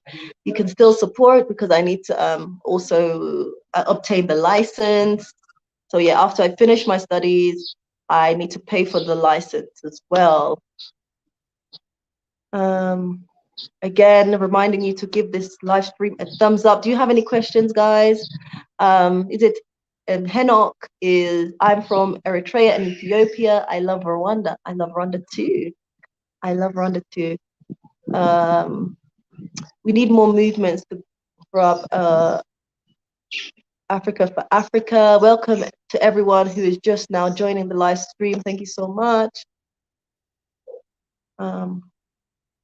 support, because I need to also obtain the license. So yeah, after I finish my studies, I need to pay for the license as well. Again, reminding you to give this live stream a thumbs up. Do you have any questions, guys? Is it Henok I'm from Eritrea and Ethiopia. I love Rwanda. I love Rwanda too. I love Rwanda too. We need more movements to grow up Africa for Africa. Welcome to everyone who is just now joining the live stream. Thank you so much.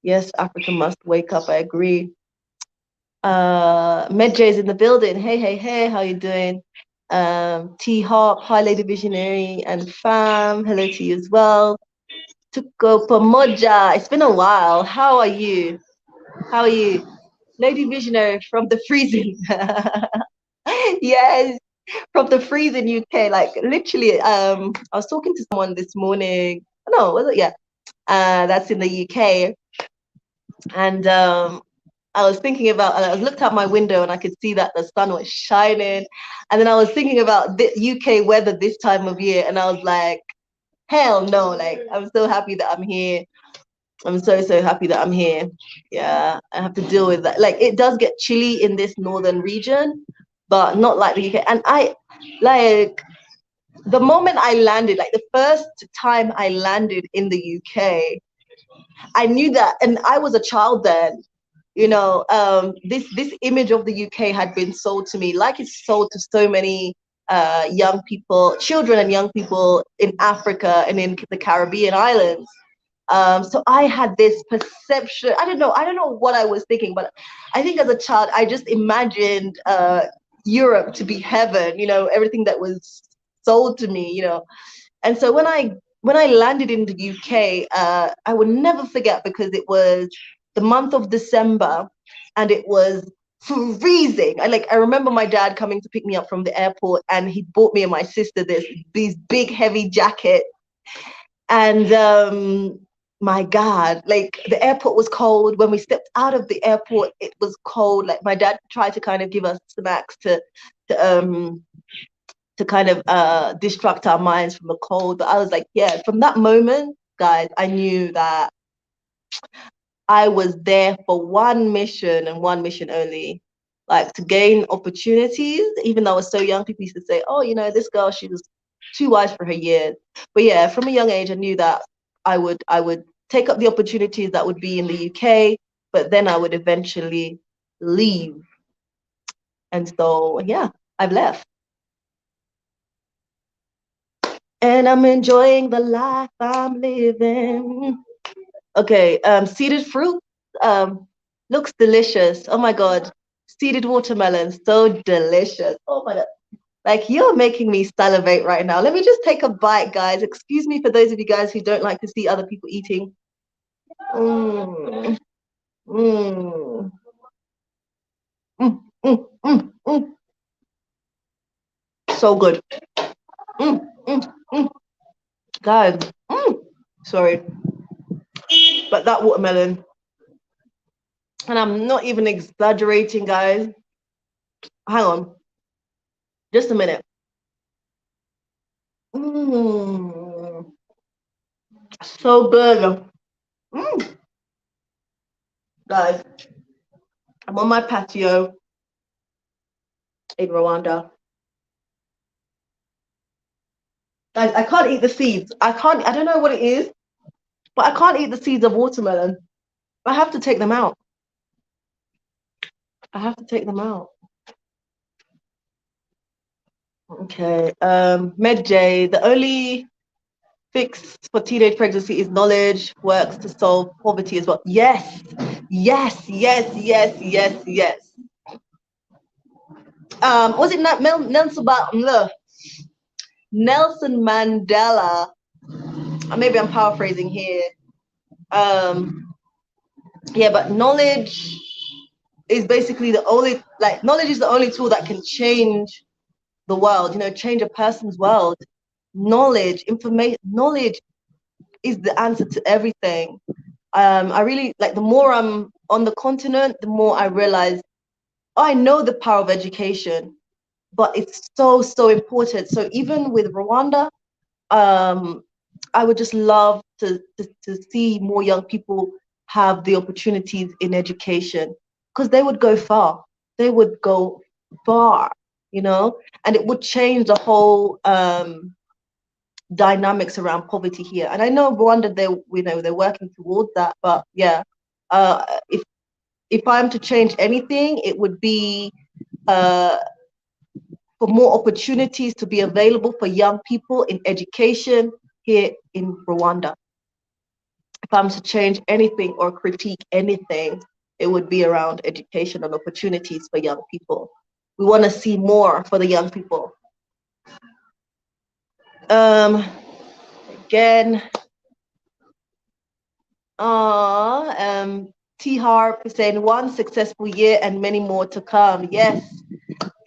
Yes, Africa must wake up. I agree. Medjay is in the building. Hey, how you doing? T Hop, hi Lady Visionary and fam, hello to you as well. Tuko Pamoja, it's been a while. How are you? Lady Visionary from the freezing. Yes, from the freezing UK. Like literally, I was talking to someone this morning. No, was it? Yeah, that's in the UK, and I was thinking about, and I looked out my window and I could see that the sun was shining. And then I was thinking about the UK weather this time of year, and I was like, hell no, like I'm so happy that I'm here. I'm so, so happy that I'm here. Yeah, I have to deal with that. Like it does get chilly in this northern region, but not like the UK. And I like the moment I landed, like the first time I landed in the UK, I knew that, and I was a child then. This image of the UK had been sold to me, like it's sold to so many young people, children and young people in Africa and in the Caribbean islands. So I had this perception. I don't know what I was thinking, but I think as a child, I just imagined Europe to be heaven. Everything that was sold to me. And so when I landed in the UK, I would never forget because it was the month of December, and it was freezing. I remember my dad coming to pick me up from the airport, and he bought me and my sister these big heavy jackets. And my God, like the airport was cold. When we stepped out of the airport, it was cold. Like my dad tried to kind of give us snacks to um to kind of distract our minds from the cold. But I was like, yeah, from that moment, guys, I knew that I was there for one mission and one mission only, like to gain opportunities. Even though I was so young, people used to say, oh, this girl, she was too wise for her years. But yeah, from a young age, I knew that I would take up the opportunities that would be in the UK, but then I would eventually leave. And so, yeah, I've left. And I'm enjoying the life I'm living. Okay, seeded fruit looks delicious. Oh my God, seeded watermelon, so delicious. Oh my God, like you're making me salivate right now. Let me just take a bite, guys. Excuse me for those of you guys who don't like to see other people eating. Mm, mm, mm, mm, mm, mm. So good. Mm, mm, mm. Guys, sorry, but that watermelon, and I'm not even exaggerating, guys. Hang on, just a minute. Mm, so good. Mm, guys, I'm on my patio in Rwanda. Guys, I can't eat the seeds. I don't know what it is, but I can't eat the seeds of watermelon. I have to take them out. I have to take them out. Okay. Med J, the only fix for teenage pregnancy is knowledge, works to solve poverty as well. Yes, yes, yes, yes, yes, yes. Was it not Nelson Mandela? Maybe I'm paraphrasing here. Um, yeah, but knowledge is basically the only, like, knowledge is the only tool that can change the world, change a person's world. Knowledge, information, knowledge is the answer to everything. I really like, the more I'm on the continent, the more I realize, oh, I know the power of education, but it's so, so important. So even with Rwanda, um, I would just love to see more young people have the opportunities in education, because they would go far. They would go far, and it would change the whole dynamics around poverty here. And I know Rwanda, they're working towards that. But yeah, if I'm to change anything, it would be uh, for more opportunities to be available for young people in education here in Rwanda. If I'm to change anything or critique anything, it would be around education and opportunities for young people. We want to see more for the young people. Again, T Harp is saying one successful year and many more to come. Yes,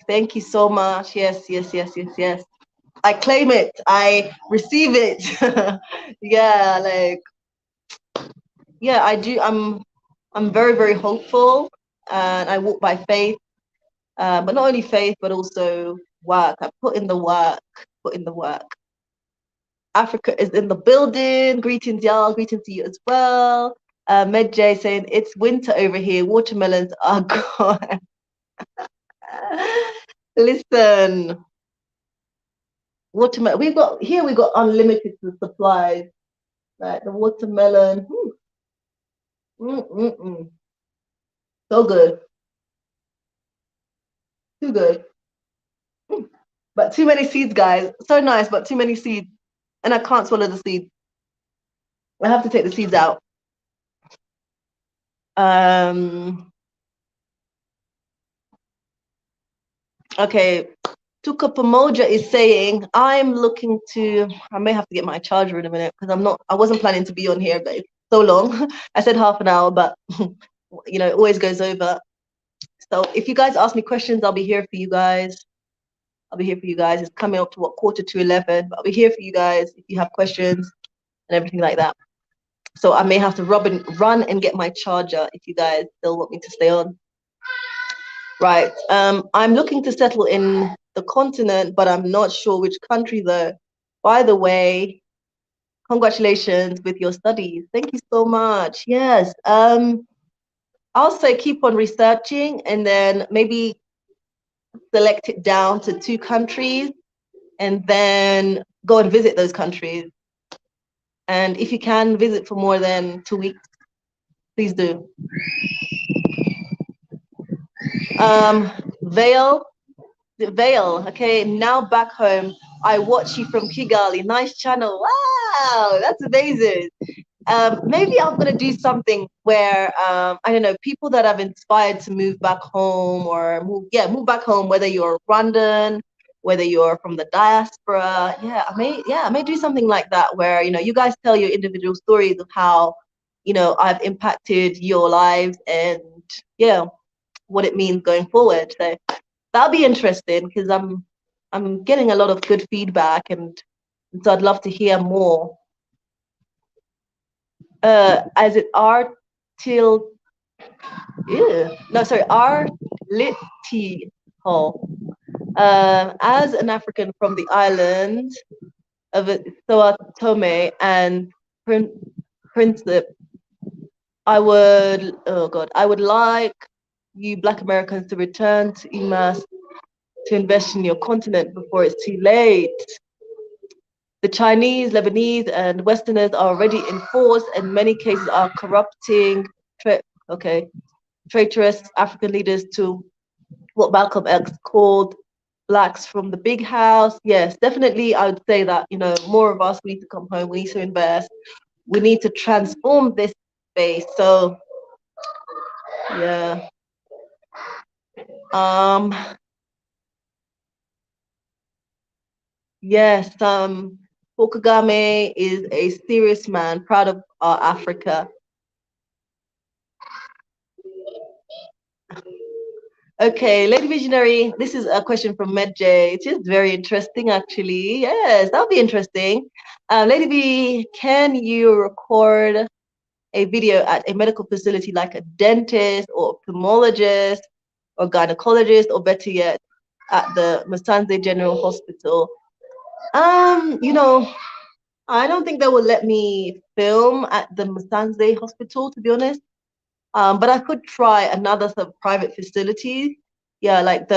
Thank you so much. Yes, yes, yes, yes, yes. I claim it. I receive it. Yeah, like yeah, I do. I'm very, very hopeful, and I walk by faith. But not only faith, but also work. I put in the work. Put in the work. Africa is in the building. Greetings, y'all. Greetings to you as well. Med J saying it's winter over here. Watermelons are gone. Listen, watermelon. We got unlimited supplies. Like the watermelon. So good. Too good. But too many seeds, guys. So nice, but too many seeds. And I can't swallow the seeds. I have to take the seeds out. Okay. Tuka Pamoja is saying, I'm looking to, I may have to get my charger in a minute because I wasn't planning to be on here, but it's so long. I said half an hour, but you know, it always goes over. So if you guys ask me questions, I'll be here for you guys. I'll be here for you guys. It's coming up to what, 11:15, but I'll be here for you guys if you have questions and everything like that. So I may have to run and get my charger if you guys still want me to stay on. Right. I'm looking to settle in the continent, but I'm not sure which country though. By the way, congratulations with your studies. Thank you so much. Yes. I'll say keep on researching and then maybe select it down to 2 countries and then go and visit those countries. And if you can visit for more than 2 weeks, please do. Vale, okay, now back home. I watch you from Kigali. Nice channel. Wow, that's amazing. Maybe I'm gonna do something where I don't know, people that have inspired to move back home or move back home, whether you're Rwandan, whether you're from the diaspora. I may do something like that where, you know, you guys tell your individual stories of how, you know, I've impacted your lives and yeah, what it means going forward. So that'll be interesting because I'm getting a lot of good feedback and so I'd love to hear more. As it R till R lit T hole. As an African from the island of Sao Tome and Principe, I would like you Black Americans to return to IMAS to invest in your continent before it's too late. The Chinese, Lebanese, and Westerners are already in force, and many cases are corrupting, traitorous African leaders to what Malcolm X called blacks from the big house. Yes, definitely, I would say that, you know, more of us, we need to come home, we need to invest, we need to transform this space. So, yeah. Yes, Paul Kagame is a serious man, proud of our Africa. Okay, Lady Visionary, this is a question from MedJ. It is very interesting, actually. Yes, that'll be interesting. Lady V, can you record a video at a medical facility like a dentist or ophthalmologist or gynecologist, or better yet, at the Musanze General Hospital? You know, I don't think they will let me film at the Musanze Hospital, to be honest. But I could try another sort of private facility. Yeah, like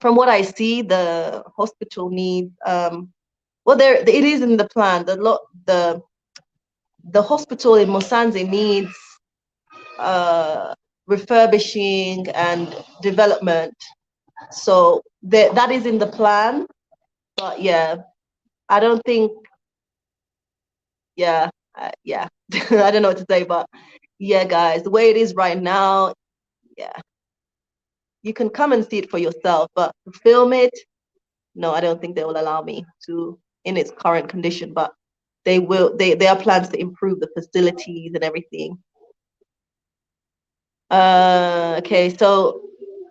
from what I see, the hospital needs, well, it is in the plan. The hospital in Musanze needs refurbishing and development. So that is in the plan. But yeah, I don't think, yeah, I don't know what to say, but yeah, guys, the way it is right now, yeah, you can come and see it for yourself, but to film it, no, I don't think they will allow me to in its current condition, but they will, there are plans to improve the facilities and everything. Okay, so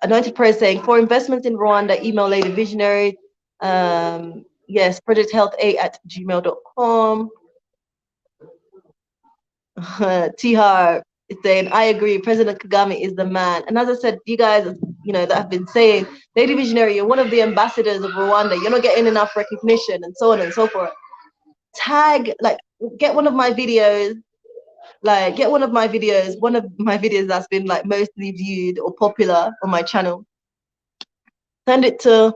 Anointed Prayer saying, for investments in Rwanda, email Lady Visionary. Yes, projecthealth8@gmail.com. Tihar is saying, I agree, President Kagame is the man. And as I said, you guys, that have been saying, Lady Visionary, you're one of the ambassadors of Rwanda. You're not getting enough recognition and so on and so forth. Get one of my videos, one of my videos that's been like mostly viewed or popular on my channel. Send it to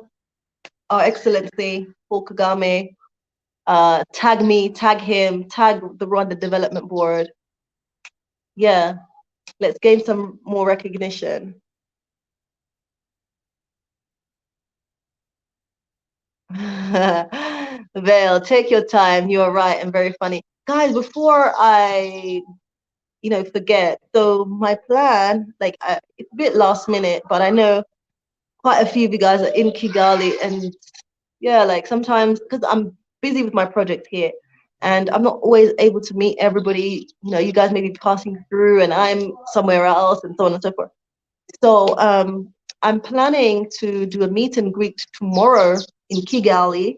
Our Excellency Paul Kagame. Tag me, tag him, tag the Rwanda Development Board. Yeah, let's gain some more recognition. Vale, take your time. You are right and very funny. Guys, before I forget, so my plan, it's a bit last minute, but I know quite a few of you guys are in Kigali, and yeah, sometimes because I'm busy with my project here and I'm not always able to meet everybody, you guys may be passing through and I'm somewhere else and so on and so forth. So I'm planning to do a meet and greet tomorrow in Kigali.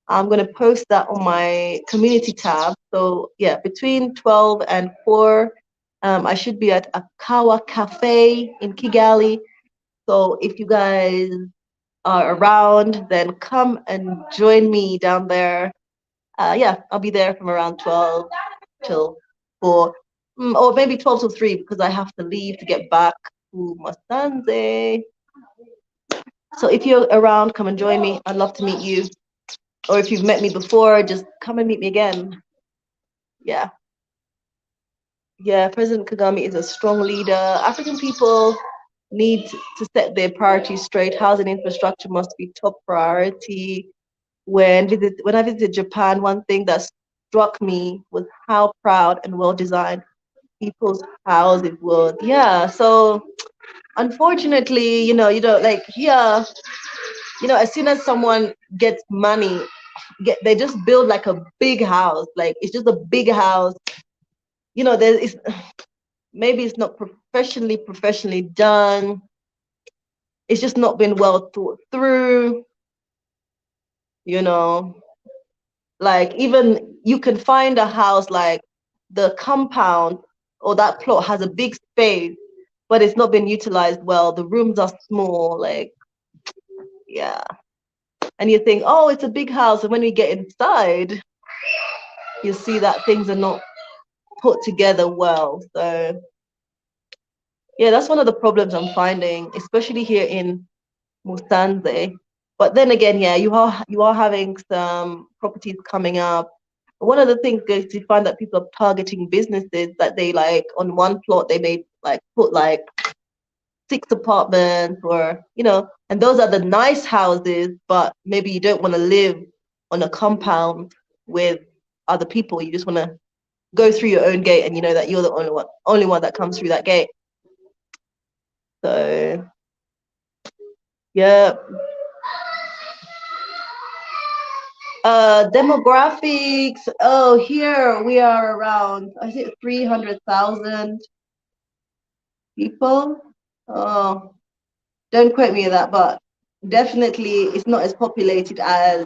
I'm going to post that on my community tab. So yeah, between 12 and 4, I should be at Akawa Cafe in Kigali. So if you guys are around, then come and join me down there. Yeah, I'll be there from around 12 till 4, or maybe 12 till 3 because I have to leave to get back to Musanze. So if you're around, come and join me. I'd love to meet you. Or if you've met me before, just come and meet me again. Yeah. Yeah, President Kagame is a strong leader. African people need to set their priorities straight. Housing infrastructure must be top priority. When I visited Japan, one thing that struck me was how proud and well designed people's houses were. Yeah, so unfortunately, you don't like here, as soon as someone gets money, they just build like a big house. Like it's just a big house. Maybe it's not professionally done. It's just not been well thought through, like even you can find a house like the compound or that plot has a big space, but it's not been utilized well. The rooms are small, yeah. And you think, oh, it's a big house. And when you get inside, you see that things are not put together well. So yeah, that's one of the problems I'm finding, especially here in Musanze. But then again, yeah, you are having some properties coming up. One of the things is you find that people are targeting businesses that they on one plot they may put 6 apartments or and those are the nice houses, but maybe you don't want to live on a compound with other people. You just want to go through your own gate and you know that you're the only one that comes through that gate. So yeah. Demographics. Oh, here we are around, I think 300,000 people. Oh, don't quote me on that, but definitely it's not as populated as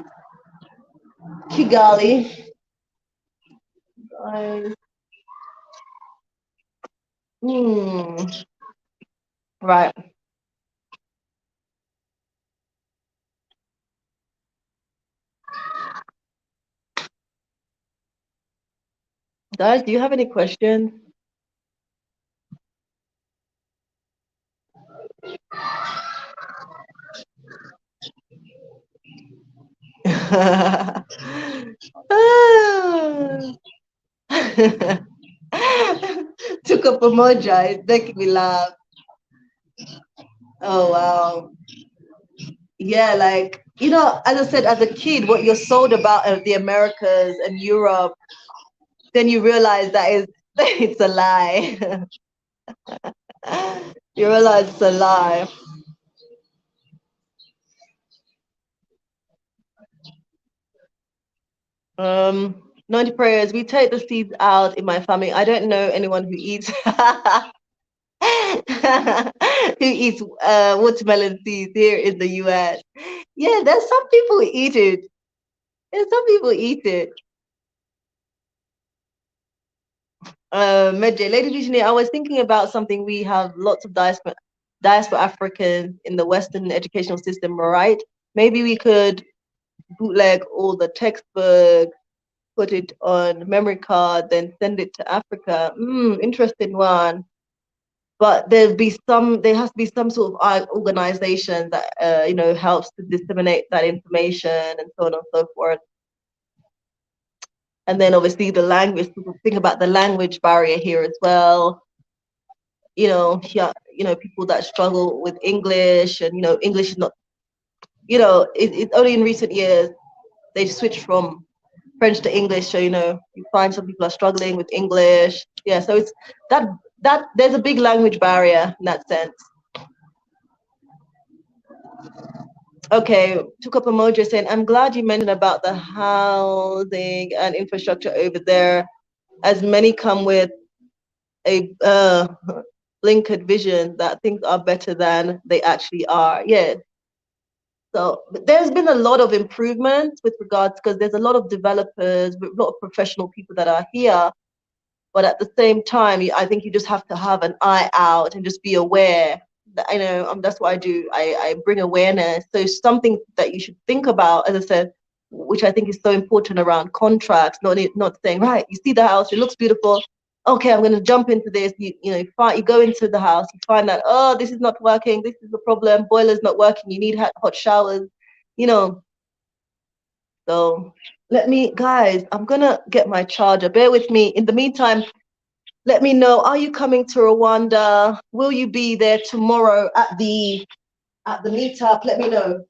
Kigali. Right. Guys, do you have any questions? Took up a moja. It's making me laugh. Oh, wow. Yeah, as I said, as a kid, what you're sold about the Americas and Europe, then you realize that it's a lie. You realize it's a lie. Um, 90 prayers. We take the seeds out in my family. I don't know anyone who eats. who eats watermelon seeds here in the US. Yeah, there's some people who eat it. There's some people who eat it. Medjay, Lady Visionary, I was thinking about something. We have lots of diaspora Africans in the Western educational system, right? Maybe we could bootleg all the textbooks, put it on memory card, then send it to Africa. Interesting one. But there has to be some sort of organization that helps to disseminate that information and so on and so forth. And then obviously the language, people think about the language barrier here as well. People that struggle with English, and English is not, it's only in recent years they've switched from French to English. So you find some people are struggling with English. Yeah, so it's that there's a big language barrier in that sense. Okay, took up emoji saying, I'm glad you mentioned about the housing and infrastructure over there, as many come with a blinkered vision that things are better than they actually are. Yeah. So there's been a lot of improvements with regards, because there's a lot of developers, a lot of professional people that are here. But at the same time, I think you just have to have an eye out and just be aware. That's what I do. I bring awareness. So something that you should think about, as I said, which I think is so important around contracts, not saying, right, you see the house, it looks beautiful. Okay, I'm going to jump into this. You go into the house, you find that, oh, this is not working. This is the problem. Boiler's not working. You need hot showers, So guys, I'm going to get my charger. Bear with me. In the meantime, let me know, are you coming to Rwanda? Will you be there tomorrow at the meetup? Let me know.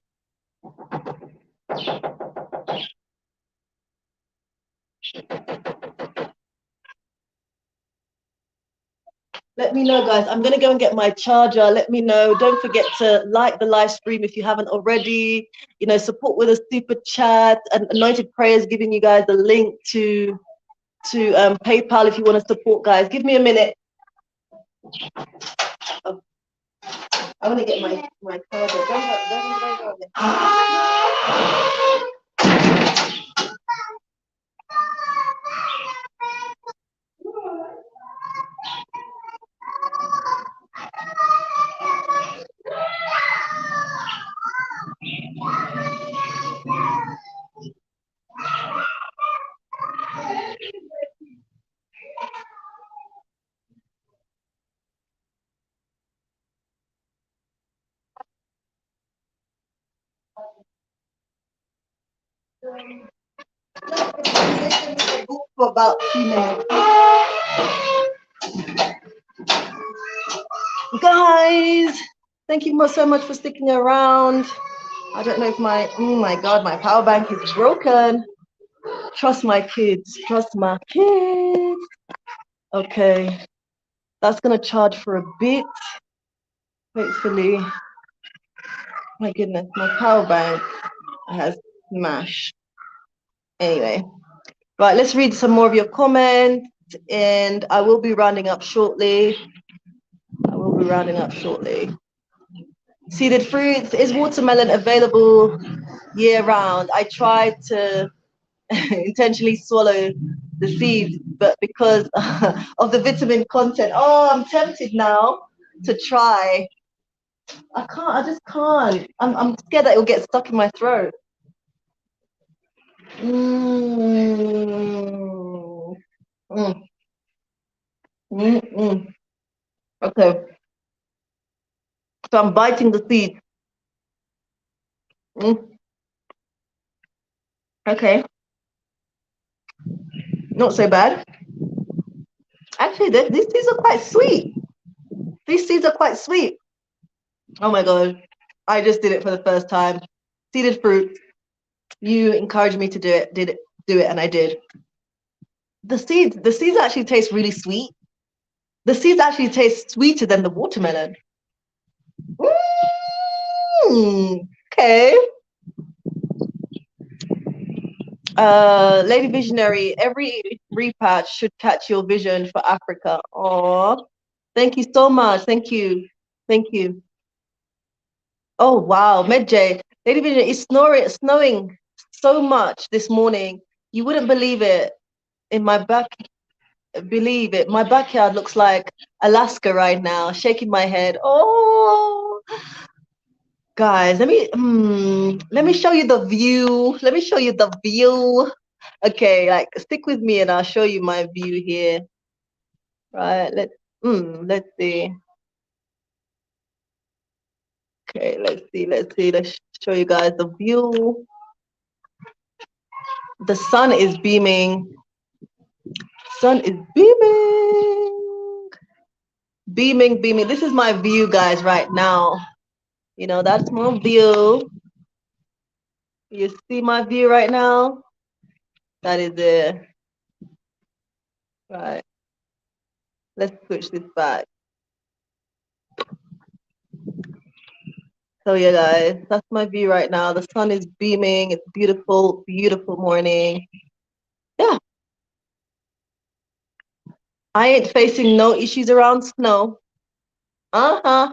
Let me know, guys. I'm going to go and get my charger. Let me know. Don't forget to like the live stream if you haven't already. Support with a super chat. And Anointed Prayers giving you guys the link to PayPal if you want to support, guys. Give me a minute. Oh, I want to get my charger. For about 2 minutes. Guys, thank you so much for sticking around. I don't know if oh my God, my power bank is broken. Trust my kids. Trust my kids. Okay. That's going to charge for a bit. Hopefully. My goodness, my power bank has smashed. Anyway. Right, let's read some more of your comments, and I will be rounding up shortly. Seeded fruits. Is watermelon available year round? I tried to intentionally swallow the seeds, but because of the vitamin content, I'm tempted now to try. I just can't. I'm scared that it will get stuck in my throat. Okay. So I'm biting the seed. Okay. Not so bad. Actually, these seeds are quite sweet. These seeds are quite sweet. Oh my God. I just did it for the first time. Seeded fruit. You encouraged me to do it, and I did. The seeds actually taste really sweet. The seeds actually taste sweeter than the watermelon. Okay. Lady Visionary, every repatch should catch your vision for Africa. Oh, Thank you so much. Thank you. Thank you. Oh wow, Medjay. Lady Vision, it's snowing so much this morning. You wouldn't believe it. In my back, believe it. My backyard looks like Alaska right now. Shaking my head. Oh, guys, let me show you the view. Let me show you the view. Okay, like stick with me and I'll show you my view here. Right, let's see. Okay, let's see. Let's show you guys the view. The sun is beaming. Sun is beaming. Beaming, beaming. This is my view, guys, right now. You know, that's my view. You see my view right now? That is it. Right. Let's switch this back. So yeah, guys, that's my view right now. The sun is beaming. It's beautiful, beautiful morning. Yeah. I ain't facing no issues around snow. I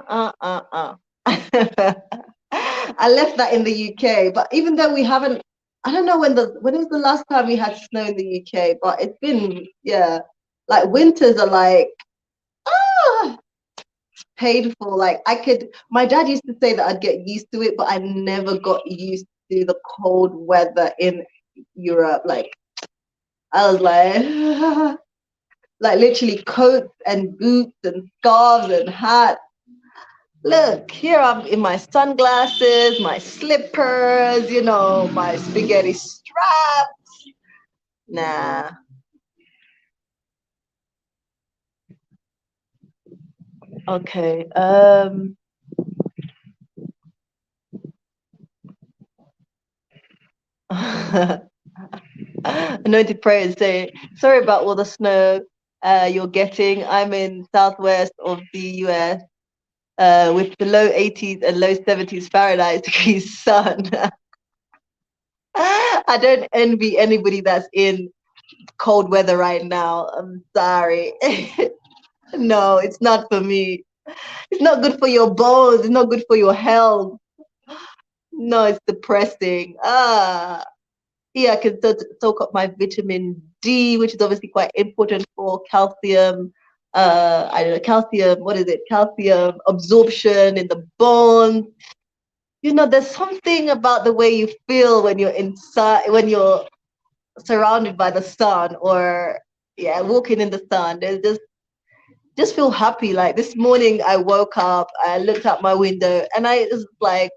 left that in the UK, but even though we haven't, I don't know when was the last time we had snow in the UK, but it's been, yeah, like winters are like ah, painful. Like my dad used to say that I'd get used to it, but I never got used to the cold weather in Europe. Like I was like, like literally coats and boots and scarves and hats. Look, here I'm in my sunglasses, my slippers, you know, my spaghetti strap. Nah. Okay. Anointed prayers say, sorry about all the snow you're getting. I'm in southwest of the US with the low 80s and low 70s Fahrenheit degrees sun. I don't envy anybody that's in cold weather right now. I'm sorry. No, it's not for me. It's not good for your bones. It's not good for your health. No, it's depressing. Yeah, I can soak up my vitamin D, which is obviously quite important for calcium. I don't know, calcium. What is it? Calcium absorption in the bones. You know, there's something about the way you feel when you're inside, when you're surrounded by the sun, or yeah, walking in the sun. There's just feel happy. Like this morning, I woke up, I looked out my window, and I just like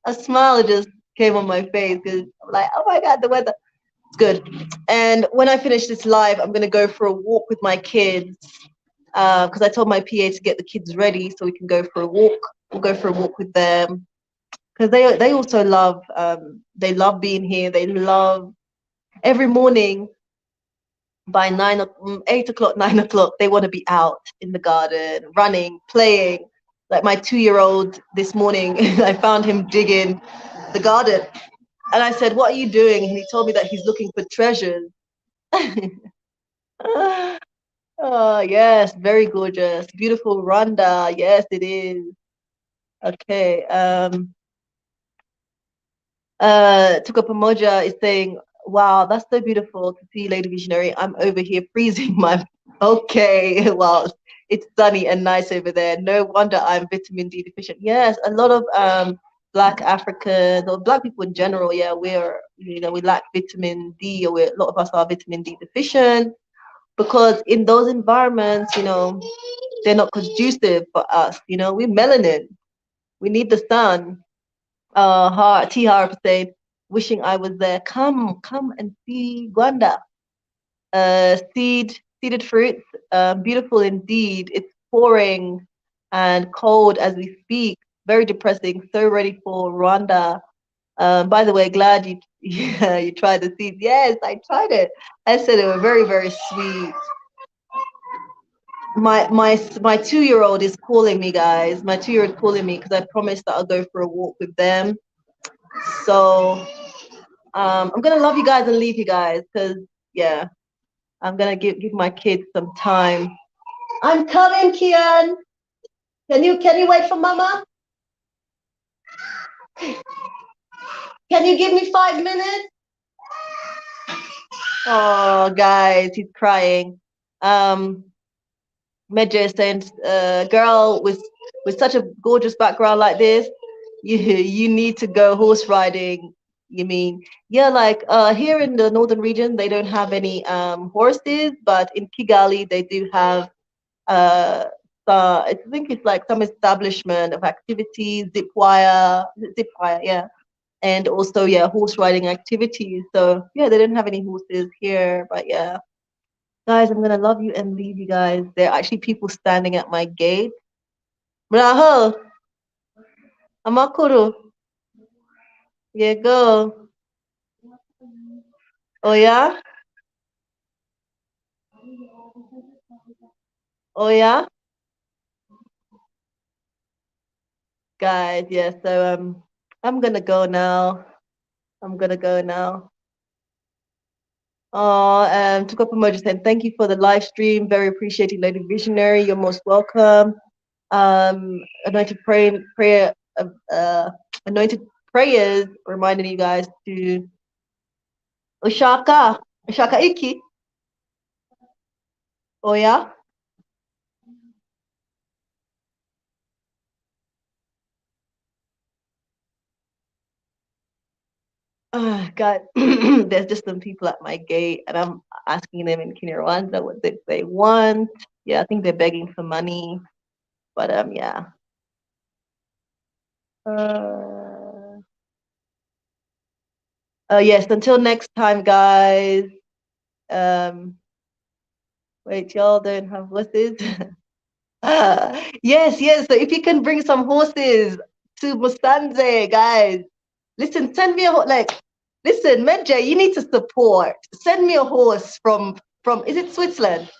a smile just came on my face because I'm like, oh my god, the weather it's good. And when I finish this live, I'm gonna go for a walk with my kids because I told my PA to get the kids ready so we can go for a walk. We'll go for a walk with them because they also love they love being here. They love every morning by 8 o'clock, 9 o'clock, they want to be out in the garden, running, playing. Like my 2-year-old this morning, I found him digging the garden. And I said, what are you doing? And he told me that he's looking for treasures. Oh, yes, very gorgeous. Beautiful Rwanda. Yes, it is. Okay. Tuka Pamoja is saying, wow, that's so beautiful to see Lady Visionary. I'm over here freezing my okay. Well, it's sunny and nice over there. No wonder I'm vitamin D deficient. Yes, a lot of Black Africans or Black people in general, yeah, we lack vitamin D, or a lot of us are vitamin D deficient because in those environments, they're not conducive for us. We're melanin. We need the sun. T Harp said, wishing I was there. Come and see Rwanda. Seeded fruits, beautiful indeed. It's pouring and cold as we speak. Very depressing. So ready for Rwanda. By the way, glad you yeah, you tried the seeds. Yes, I tried it. I said they were very, very sweet. My 2-year-old is calling me, guys. My 2-year-old calling me because I promised that I'll go for a walk with them. So I'm gonna love you guys and leave you guys because yeah, I'm gonna give my kids some time. I'm coming, Kian. Can you wait for Mama? Can you give me 5 minutes? Oh, guys, he's crying. Medja saying, girl with such a gorgeous background like this, you need to go horse riding. You mean, yeah, like here in the northern region, they don't have any horses, but in Kigali they do have I think it's like some establishment of activities, zip wire, yeah, and also yeah, horse riding activities. So yeah, they don't have any horses here, but yeah. Guys, I'm gonna love you and leave you guys. There are actually people standing at my gate. Braho, amakuru. Yeah, go. Oh yeah? Oh yeah? Guys, yeah, so I'm gonna go now. I'm gonna go now. Oh, took up emoji saying thank you for the live stream. Very appreciated, Lady Visionary. You're most welcome. Anointed prayer, anointed prayers, reminding you guys to Ushaka Iki. Oh yeah. Oh, God, there's just some people at my gate, and I'm asking them in Kinyarwanda what they want. Yeah, I think they're begging for money, but yeah. Uh, yes. Until next time, guys. Um, wait, y'all don't have horses? Yes, yes. So if you can bring some horses to Musanze, guys. Listen, send me a like. Listen, Medjay, you need to support. Send me a horse from. Is it Switzerland?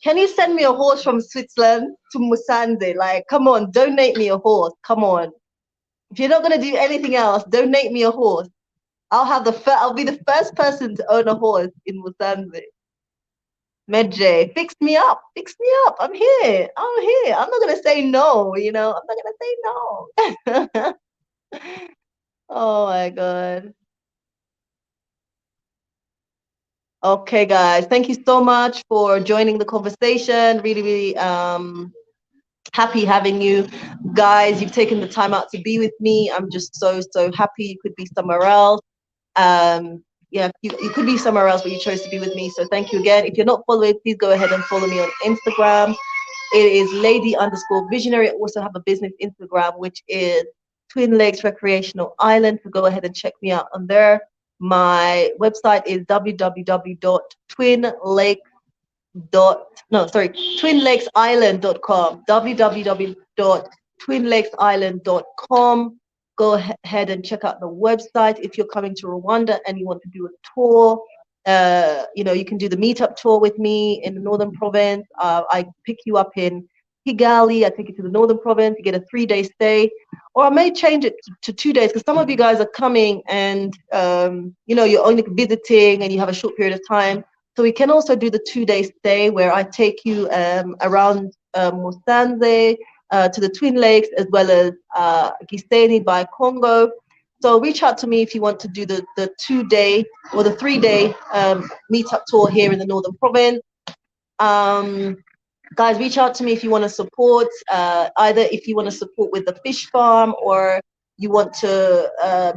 Can you send me a horse from Switzerland to Musanze? Like, come on, donate me a horse. Come on. If you're not gonna do anything else, donate me a horse. I'll be the first person to own a horse in Musanze. Medjay, fix me up. Fix me up. I'm here. I'm here. I'm not gonna say no, I'm not gonna say no. Oh my God. Okay, guys, thank you so much for joining the conversation. Really, really happy having you guys. You've taken the time out to be with me. I'm just so, so happy. You could be somewhere else. Yeah, you could be somewhere else, but you chose to be with me. So thank you again. If you're not following, please go ahead and follow me on Instagram. It is lady_visionary. I also have a business Instagram, which is Twin Lakes Recreational Island. So go ahead and check me out on there. My website is twinlakesisland.com. www.twinlakesisland.com. Go ahead and check out the website. If you're coming to Rwanda and you want to do a tour, you can do the Meetup Tour with me in the Northern Province. I pick you up in Kigali. I take you to the Northern Province. You get a 3-day stay, or I may change it to 2 days because some of you guys are coming and you're only visiting and you have a short period of time. So we can also do the 2-day stay where I take you around Musanze to the Twin Lakes as well as Gisenyi by Congo. So reach out to me if you want to do the 2-day or the 3-day meetup tour here in the Northern Province. Guys, reach out to me if you want to support, either if you want to support with the fish farm or you want to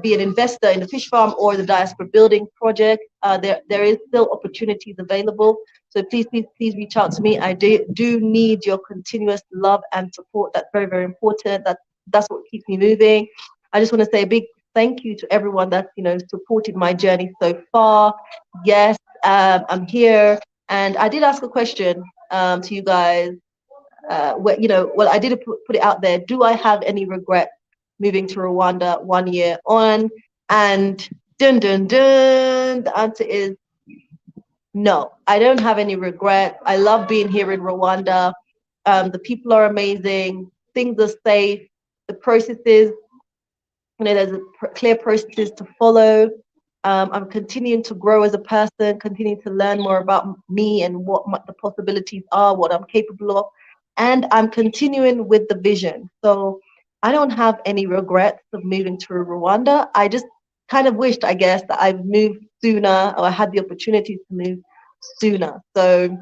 be an investor in the fish farm or the Diaspora building project. There is still opportunities available. So please reach out to me. I do need your continuous love and support. That's very, very important. That's what keeps me moving. I just want to say a big thank you to everyone that's supported my journey so far. Yes, I'm here, and I did ask a question to you guys. Well, I did put it out there. Do I have any regret moving to Rwanda 1 year on? And dun dun dun, the answer is no. I don't have any regret. I love being here in Rwanda. The people are amazing. Things are safe. The processes, there's clear processes to follow. I'm continuing to grow as a person, continuing to learn more about me and what the possibilities are, what I'm capable of. and I'm continuing with the vision. So I don't have any regrets of moving to Rwanda. I just kind of wished, I guess, that I moved sooner, or I had the opportunity to move sooner. So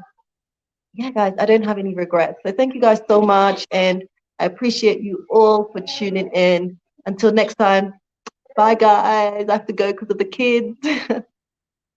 yeah, guys, I don't have any regrets. So thank you guys so much, and I appreciate you all for tuning in. Until next time, bye guys. I have to go because of the kids.